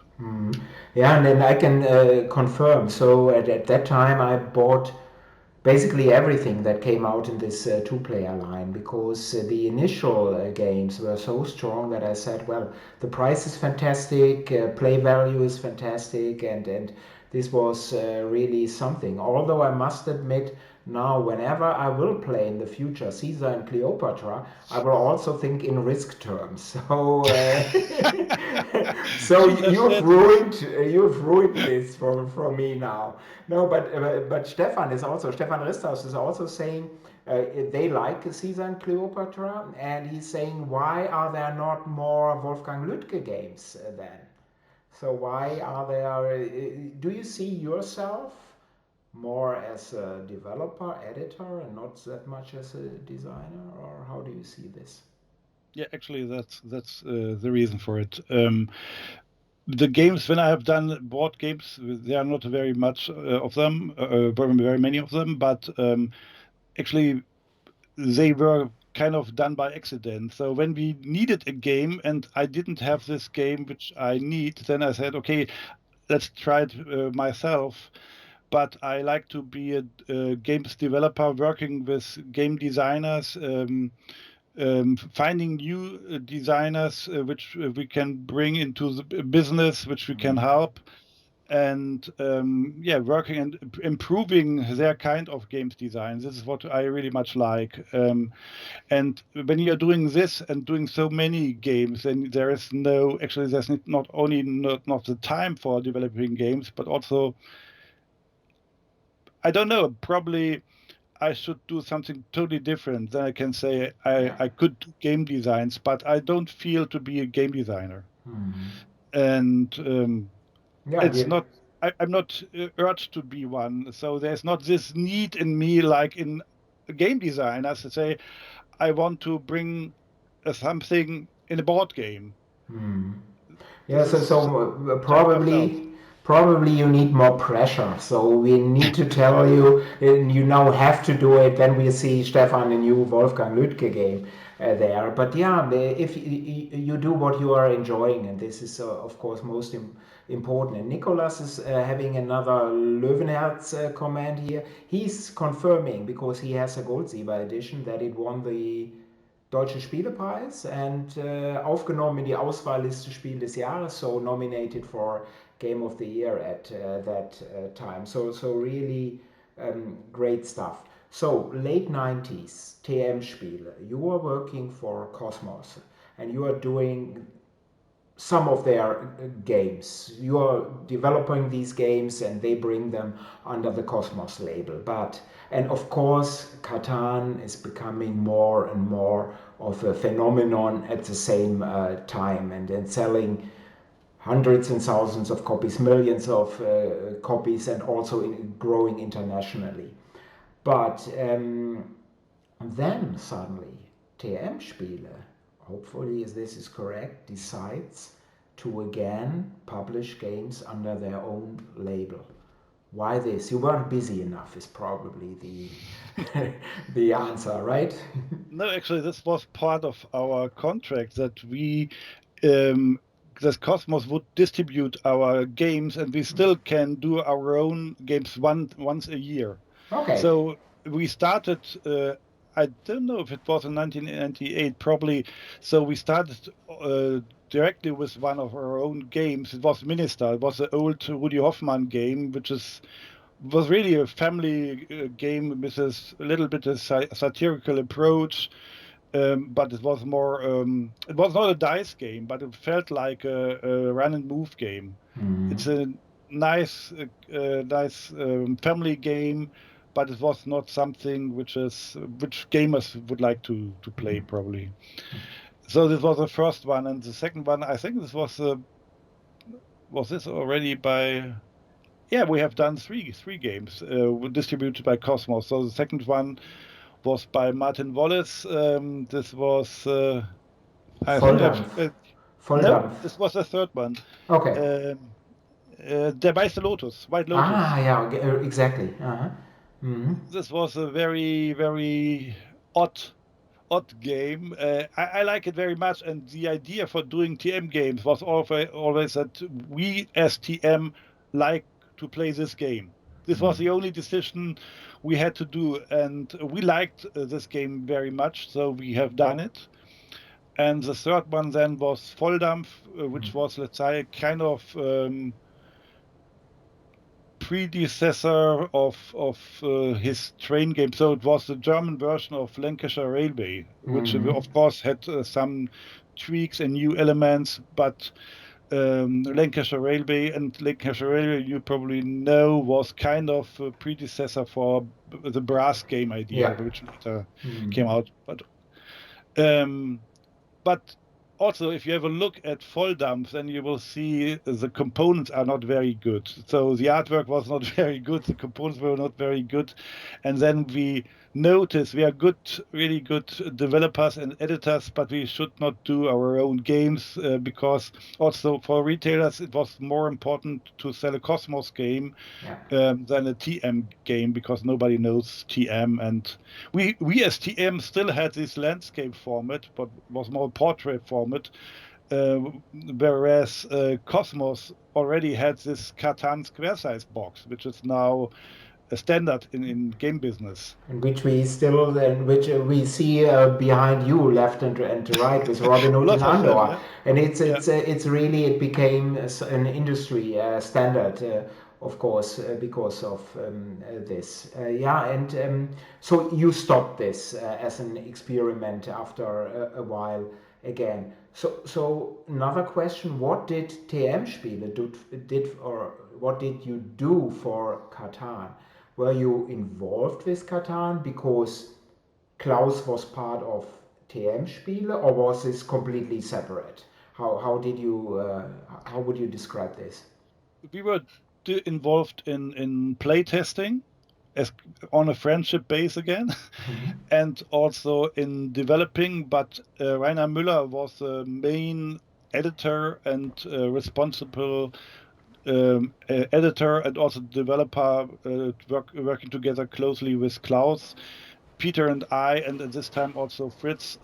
Yeah, and then I can confirm. So at that time, I bought basically everything that came out in this two-player line, because the initial games were so strong that I said, well, the price is fantastic, play value is fantastic, and this was really something. Although I must admit, now whenever I will play in the future Caesar and Cleopatra, I will also think in risk terms. So so you've ruined this for me now. No, but Stefan Risthaus is also saying they like Caesar and Cleopatra, and he's saying, why are there not more Wolfgang Lüdtke games then? So why are there? Do you see yourself more as a developer, editor, and not that much as a designer, or how do you see this? Yeah, actually, that's the reason for it. The games, when I have done board games, there are not very much of them, very many of them, but actually they were kind of done by accident. So when we needed a game and I didn't have this game which I need, then I said, okay, let's try it myself. But I like to be a games developer, working with game designers, finding new designers which we can bring into the business, which we can help, and working and improving their kind of games design. This is what I really much like. And when you're doing this and doing so many games, then there's not only not the time for developing games, but also, I don't know, probably I should do something totally different. Then I can say I could do game designs, but I don't feel to be a game designer. And it's not, I'm not urged to be one. So there's not this need in me like in a game design as to say, I want to bring something in a board game. Yeah, so probably you need more pressure. So we need to tell you, and you now have to do it. Then we see Stefan a new Wolfgang Lüdtke game there. But yeah, if you do what you are enjoying, and this is of course most important. And Nicolas is having another Löwenherz comment here. He's confirming, because he has a Goldsieber edition, that it won the Deutsche Spielepreis and aufgenommen in die Auswahlliste Spiel des Jahres, so nominated for Game of the Year at that time. So really great stuff. So late 90s, TM-Spiele. You are working for Cosmos and you are doing some of their games. You are developing these games and they bring them under the Cosmos label. And of course, Catan is becoming more and more of a phenomenon at the same time, and then selling hundreds and thousands of copies, millions of copies, and also growing internationally. But then suddenly, TM-Spiele, hopefully this is correct, decides to again publish games under their own label. Why this? You weren't busy enough is probably the answer, right? No, actually, this was part of our contract that that Cosmos would distribute our games, and we still can do our own games once a year. Okay. So we started. I don't know if it was in 1998, probably. So we started directly with one of our own games. It was Minister. It was the old Rudi Hoffmann game, which is was really a family game with a little bit of satirical approach. But it was more. It was not a dice game, but it felt like a run and move game. It's a nice, family game, but it was not something which gamers would like to play probably. So this was the first one, and the second one, I think this was this already by. Yeah, we have done three games distributed by Cosmos. So the second one was by Martin Wallace. This was I think no, Volldampf. this was the third one. Okay. Der Weiße Lotus, White Lotus. Yeah, exactly. This was a very, very odd game. I like it very much, and the idea for doing TM games was always that we as TM like to play this game. This was the only decision we had to do, and we liked this game very much, so we have done it. And the third one then was Volldampf, which was, let's say, kind of predecessor of his train game. So it was the German version of Lancashire Railway, which of course had some tweaks and new elements, but Lancashire Railway, you probably know, was kind of a predecessor for the brass game idea, which later came out. But also, if you have a look at Volldampf, then you will see the components are not very good. So the artwork was not very good, the components were not very good. And then we notice we are really good developers and editors, but we should not do our own games because also for retailers, it was more important to sell a Cosmos game than a TM game because nobody knows TM. And we as TM still had this landscape format, but was more portrait format, whereas Cosmos already had this Catan square size box, which is now a standard in game business. And which we see behind you, left and right, with Robin Hood and Andor. Yeah. And it's really, it became an industry standard, of course, because of this. So you stopped this as an experiment after a while again. So another question: what did TM-Spiele did, or what did you do for Catan? Were you involved with Catan because Klaus was part of TM-Spiele, or was this completely separate? How would you describe this? We were involved in playtesting as on a friendship base again, and also in developing. But Rainer Müller was the main editor and responsible editor and also developer, working together closely with Klaus, Peter and I, and at this time also Fritz.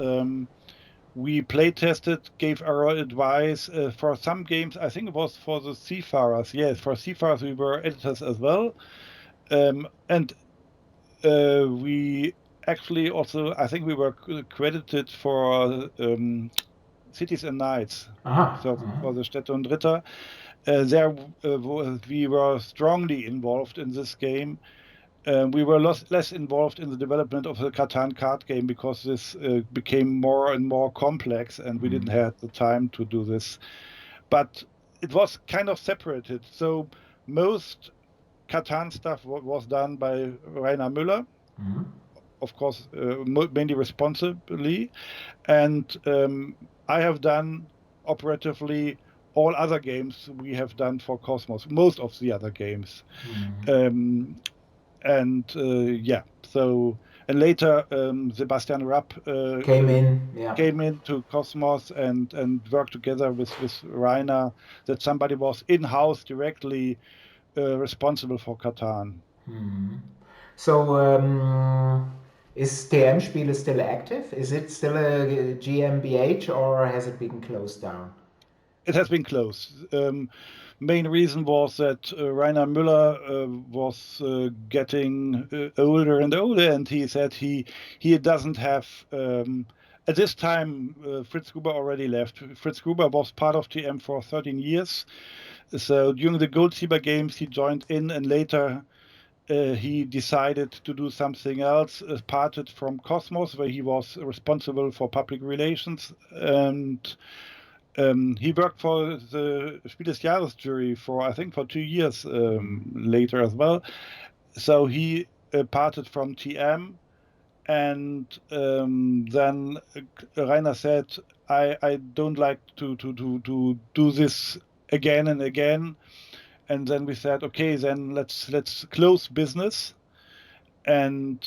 We play tested, gave our advice for some games. I think it was for the Seafarers. Yes, for Seafarers we were editors as well. And we actually also, I think we were credited for Cities and Knights. So for the Städte und Ritter. There we were strongly involved in this game. We were less involved in the development of the Catan card game because this became more and more complex and we didn't have the time to do this. But it was kind of separated. So most Catan stuff was done by Rainer Müller, of course, mainly responsibly. And I have done operatively all other games we have done for Cosmos, most of the other games. And later Sebastian Rapp came in to Cosmos and worked together with Rainer, that somebody was in-house directly responsible for Catan. So is TM-Spiele still active? Is it still a GmbH or has it been closed down? It has been closed. Main reason was that Rainer Müller was getting older and older, and he said he doesn't have. At this time, Fritz Gruber already left. Fritz Gruber was part of TM for 13 years. So during the Gold Zebra games, he joined in, and later he decided to do something else, parted from Cosmos, where he was responsible for public relations, and he worked for the Spiel des Jahres jury for 2 years later as well. So he parted from TM, and then Rainer said, I don't like to do this again and again. And then we said, okay, then let's close business. And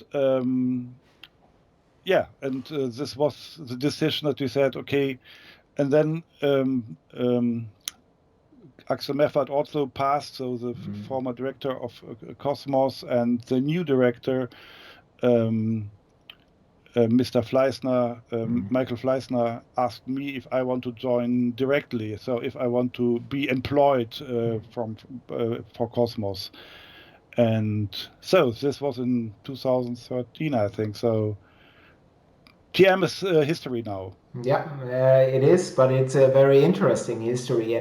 this was the decision that we said, okay. And then Axel Meffert also passed, so the former director of Cosmos, and the new director, Mr. Fleissner, Michael Fleissner, asked me if I want to join directly, so if I want to be employed for Cosmos. And so this was in 2013, I think. So TM is history now. Yeah, it is, but it's a very interesting history.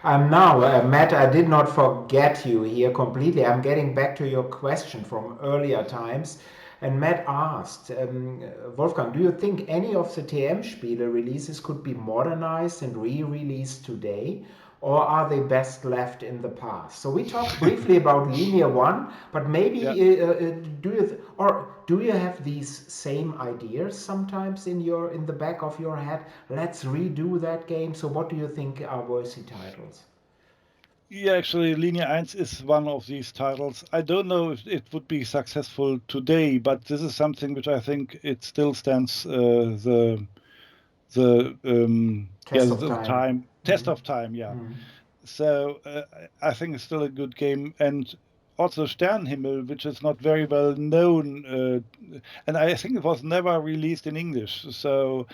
And now, Matt, I did not forget you here completely. I'm getting back to your question from earlier times. And Matt asked, Wolfgang, do you think any of the TM-Spiele releases could be modernized and re-released today? Or are they best left in the past? So we talked briefly about Linear One, but maybe do you have these same ideas sometimes in the back of your head? Let's redo that game. So what do you think are worthy titles? Yeah, actually, Linear 1 is one of these titles. I don't know if it would be successful today, but this is something which I think it still stands the time. Test of time, yeah. So I think it's still a good game, and also Sternenhimmel, which is not very well known, and I think it was never released in English. So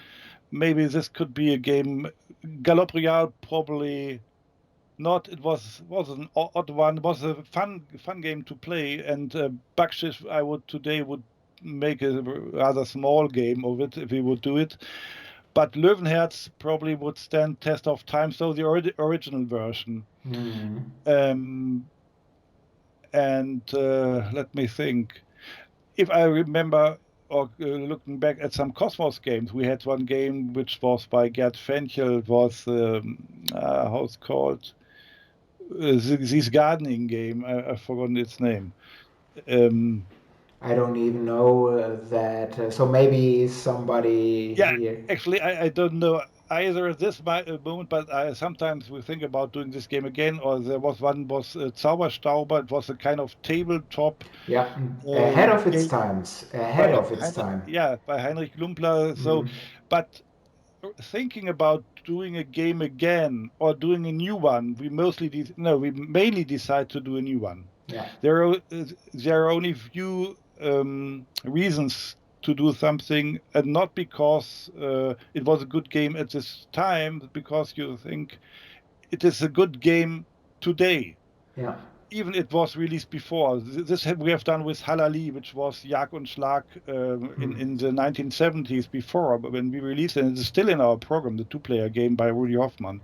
maybe this could be a game. Galop Real probably not. It was an odd one. It was a fun game to play, and Bakshish I would make a rather small game of it if we would do it. But Löwenherz probably would stand test of time, so the original version. And let me think. If I remember, or looking back at some Cosmos games, we had one game which was by Gerd Fenchel. It was how it's called, this gardening game. I've forgotten its name. I don't even know that. So maybe somebody here. Actually, I don't know either at this moment, but sometimes we think about doing this game again. Or there was Zauberstauber. It was a kind of tabletop. Yeah, ahead of its times. Ahead of its time. Yeah, by Heinrich Lumpler. So, but thinking about doing a game again or doing a new one, we mainly decide to do a new one. Yeah. There are only few reasons to do something, and not because it was a good game at this time, but because you think it is a good game today. Yeah. Even it was released before. This we have done with Halali, which was Jag und Schlag in the 1970s before, but when we released it, and it's still in our program, the two-player game by Rudy Hoffman.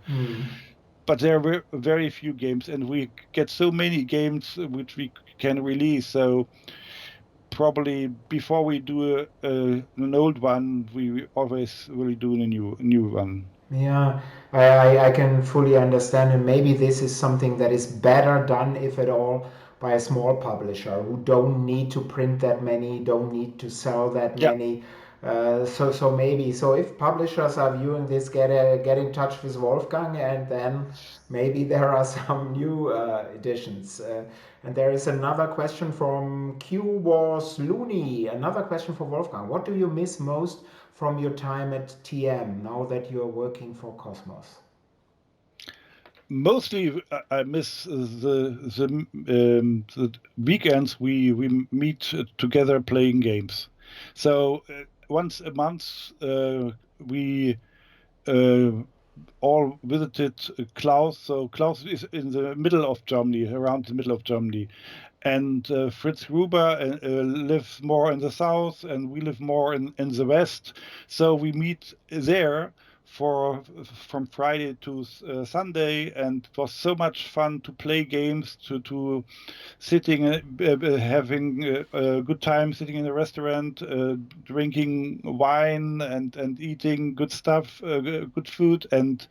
But there were very few games, and we get so many games which we can release. So probably before we do an old one, we always will do a new one. Yeah, I can fully understand, and maybe this is something that is better done, if at all, by a small publisher who don't need to print that many, don't need to sell that many. So maybe if publishers are viewing this, get in touch with Wolfgang, and then maybe there are some new editions. And there is another question from Q was Looney. Another question for Wolfgang. What do you miss most from your time at TM now that you are working for Cosmos? Mostly, I miss the weekends we meet together playing games. So once a month we all visited Klaus. So Klaus is in the middle of Germany, around the middle of Germany. And Fritz Gruber lives more in the south, and we live more in the west. So we meet there from Friday to Sunday, and it was so much fun to play games, to sitting, having a good time, sitting in a restaurant, drinking wine and eating good stuff, good food, and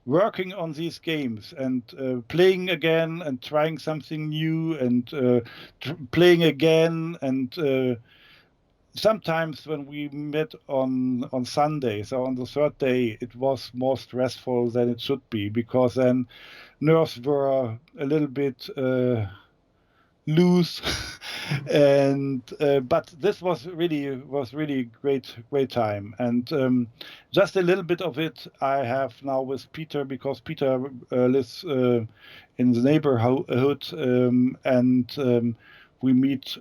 working on these games and playing again and trying something new and playing again and sometimes when we met on Sunday, so on the third day, it was more stressful than it should be, because then nerves were a little bit loose, and but this was really great time, and just a little bit of it I have now with Peter, because Peter lives in the neighborhood, and we meet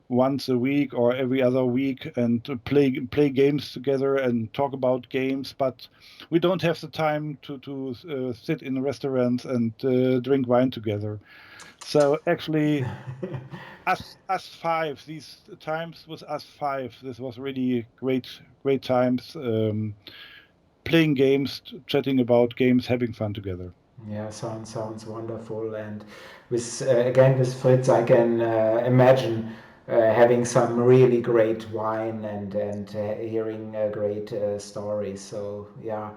once a week or every other week and to play games together and talk about games, but we don't have the time to sit in restaurants and drink wine together. So actually, us five, these times with us five, this was really great times, playing games, chatting about games, having fun together. Yeah, sounds wonderful. And with again with Fritz, I can imagine having some really great wine and hearing great stories. So yeah,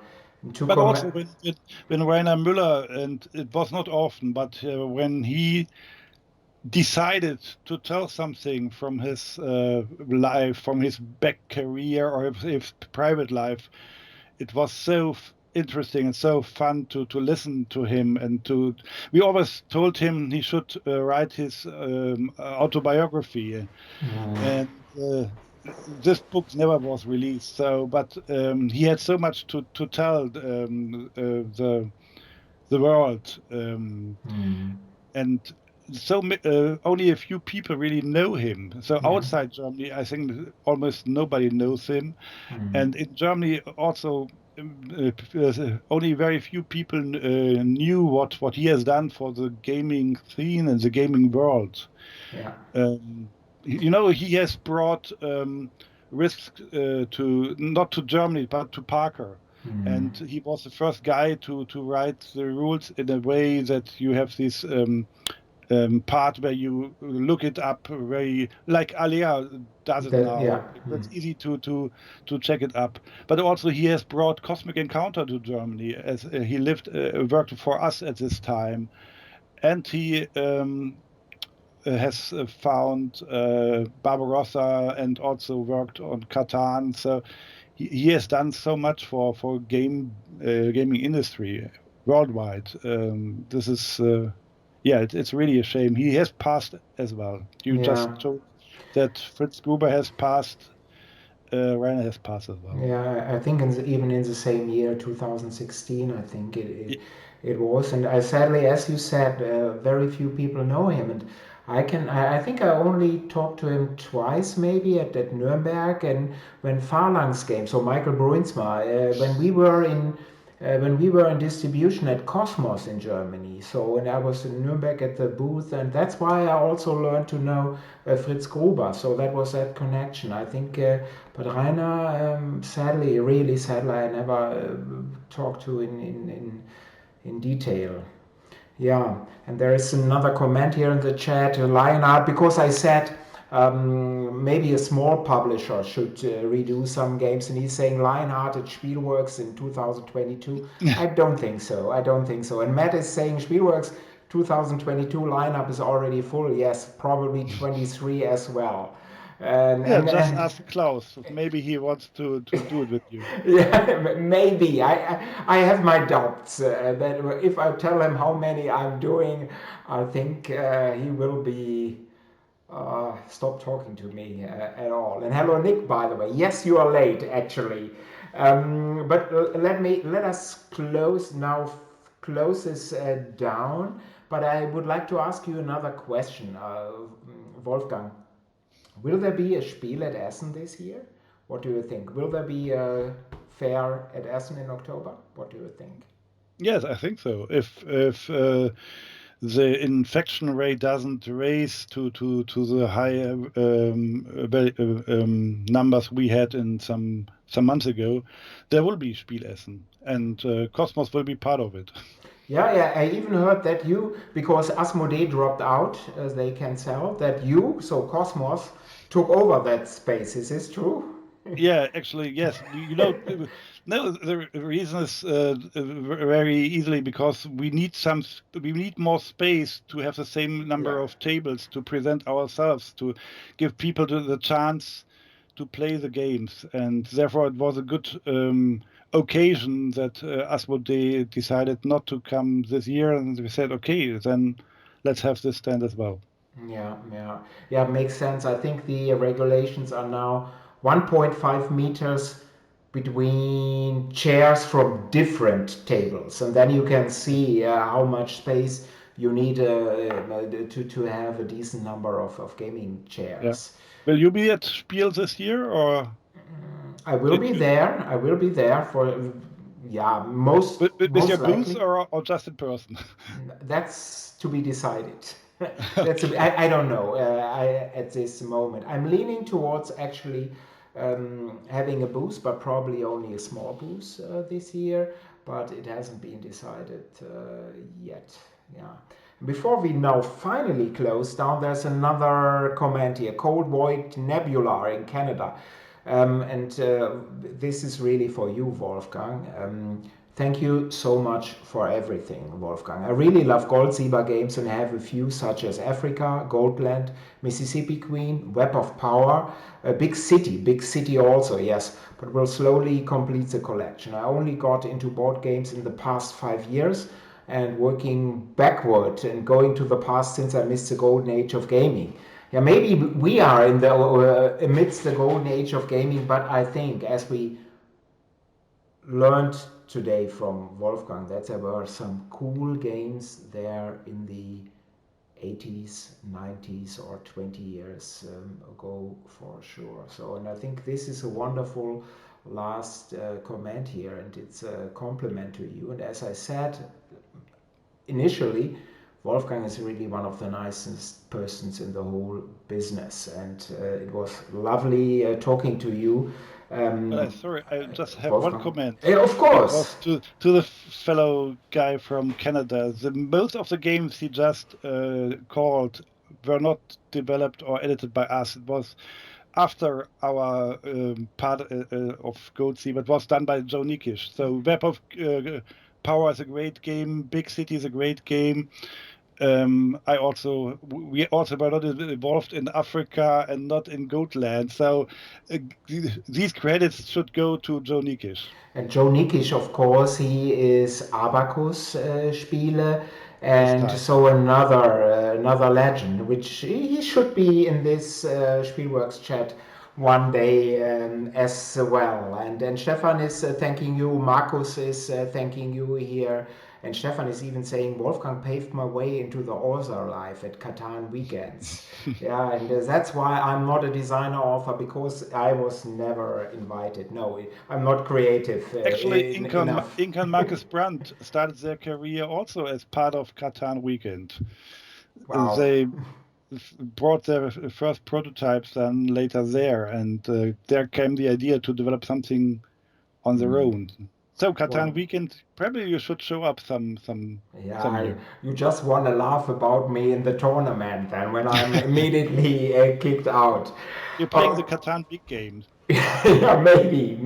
to But comment. also when Rainer Müller, and it was not often, but when he decided to tell something from his life, from his back career or his private life, it was so interesting and so fun to listen to him, and we always told him he should write his autobiography, and this book never was released. So, but he had so much to tell the world, and so only a few people really know him. So outside Germany, I think almost nobody knows him, and in Germany also only very few people knew what he has done for the gaming scene and the gaming world. Yeah. He has brought risk to not to Germany but to Parker, and he was the first guy to write the rules in a way that you have this part where you look it up, very like Alea does it now. It's easy to check it up. But also he has brought Cosmic Encounter to Germany, as he worked for us at this time, and he has found Barbarossa and also worked on Catan. So he has done so much for gaming industry worldwide. This is it's really a shame. He has passed as well. You just told that Fritz Gruber has passed. Rainer has passed as well. Yeah, I think even in the same year, 2016, I think it was. And sadly, as you said, very few people know him. And I think I only talked to him twice, maybe at Nuremberg and when Phalanx came. So Michael Bruinsma, when we were in distribution at Cosmos in Germany. So when I was in Nuremberg at the booth, and that's why I also learned to know Fritz Gruber. So that was that connection. I think, but Rainer, sadly, really sadly, I never talked to in detail. Yeah, and there is another comment here in the chat, Lionheart, because I said maybe a small publisher should redo some games, and he's saying Lionheart at Spielworxx in 2022. I don't think so. I don't think so. And Matt is saying Spielworxx 2022 lineup is already full. Yes, probably 23 as well. Just ask Klaus. Maybe he wants to do it with you. Yeah, maybe. I have my doubts that if I tell him how many I'm doing, I think he will be stop talking to me at all. And hello, Nick, by the way. Yes, you are late, actually. But let us close this down. But I would like to ask you another question, Wolfgang. Will there be a Spiel at Essen this year? What do you think? Will there be a fair at Essen in October? What do you think? Yes, I think so. If the infection rate doesn't raise to the high numbers we had in some months ago, there will be Spielessen, and Cosmos will be part of it. Yeah, I even heard that you, because Asmodee dropped out, they can sell, that you, so Cosmos, took over that space. Is this true? Yeah, actually, yes. No, the reason is very easily because we need more space to have the same number Yeah. of tables to present ourselves, to give people the chance to play the games, and therefore it was a good occasion that Asmodee decided not to come this year, and we said, okay, then let's have this stand as well. Yeah, makes sense. I think the regulations are now 1.5 meters between chairs from different tables, and then you can see how much space you need to have a decent number of gaming Yeah. chairs. Will you be at Spiel this year, or I will did be you, there. I will be there for, yeah, most with your most booth likely. or just in person? That's to be decided. Okay. I don't know at this moment. I'm leaning towards actually having a booth, but probably only a small booth this year. But it hasn't been decided yet. Yeah. Before we now finally close down, there's another comment here. Cold Void Nebula in Canada. And this is really for you, Wolfgang. Thank you so much for everything, Wolfgang. I really love Gold Zebra games and have a few such as Africa, Goldland, Mississippi Queen, Web of Power, Big City also, yes, but will slowly complete the collection. I only got into board games in the past 5 years and working backward and going to the past since I missed the golden age of gaming. Yeah, maybe we are in the amidst the golden age of gaming, but I think as we learned today from Wolfgang that there were some cool games there in the 80s, 90s, or 20 years ago for sure. So, and I think this is a wonderful last comment here, and it's a compliment to you. And as I said initially, Wolfgang is really one of the nicest persons in the whole business, and it was lovely talking to you, Sorry, I just have one Wolfgang. comment. Of It course. was to the fellow guy from Canada. Most of the games he just called were not developed or edited by us. It was after our part of Goat Sea, but was done by Joe Nikish. So Web of Power is a great game. Big City is a great game. We also were not involved in Africa and not in Goatland. So these credits should go to Joe Nikish. And Joe Nikish, of course, he is Abacus Spiele, That's and right. so another legend, which he should be in this Spielworxx chat one day as well. And Stefan is thanking you, Markus is thanking you here, and Stefan is even saying Wolfgang paved my way into the author life at Catan weekends. Yeah, and that's why I'm not a designer author, because I was never invited. No, I'm not creative Actually, enough. Inka and Marcus Brandt started their career also as part of Catan Weekend. Wow. They brought their first prototypes then later there, and there came the idea to develop something on their own. So Catan Well, Weekend, probably you should show up some yeah, year. you just want to laugh about me in the tournament then when I'm immediately kicked out. You're playing the Oh, Catan big games. yeah, maybe.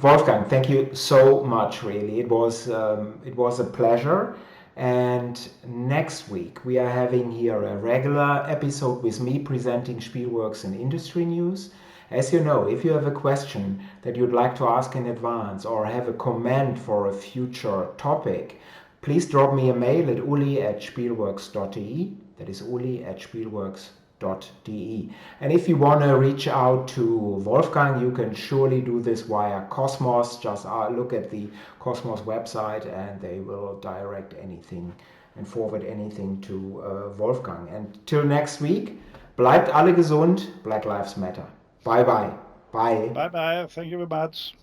Wolfgang, thank you so much. Really, it was a pleasure. And next week we are having here a regular episode with me presenting Spielworxx and industry news. As you know, if you have a question that you'd like to ask in advance or have a comment for a future topic, please drop me a mail at uli@spielworxx.de. That is uli@spielworxx.de. And if you want to reach out to Wolfgang, you can surely do this via Cosmos. Just look at the Cosmos website and they will direct anything and forward anything to Wolfgang. And till next week, bleibt alle gesund, Black Lives Matter. Bye bye. Bye. Bye bye. Thank you very much.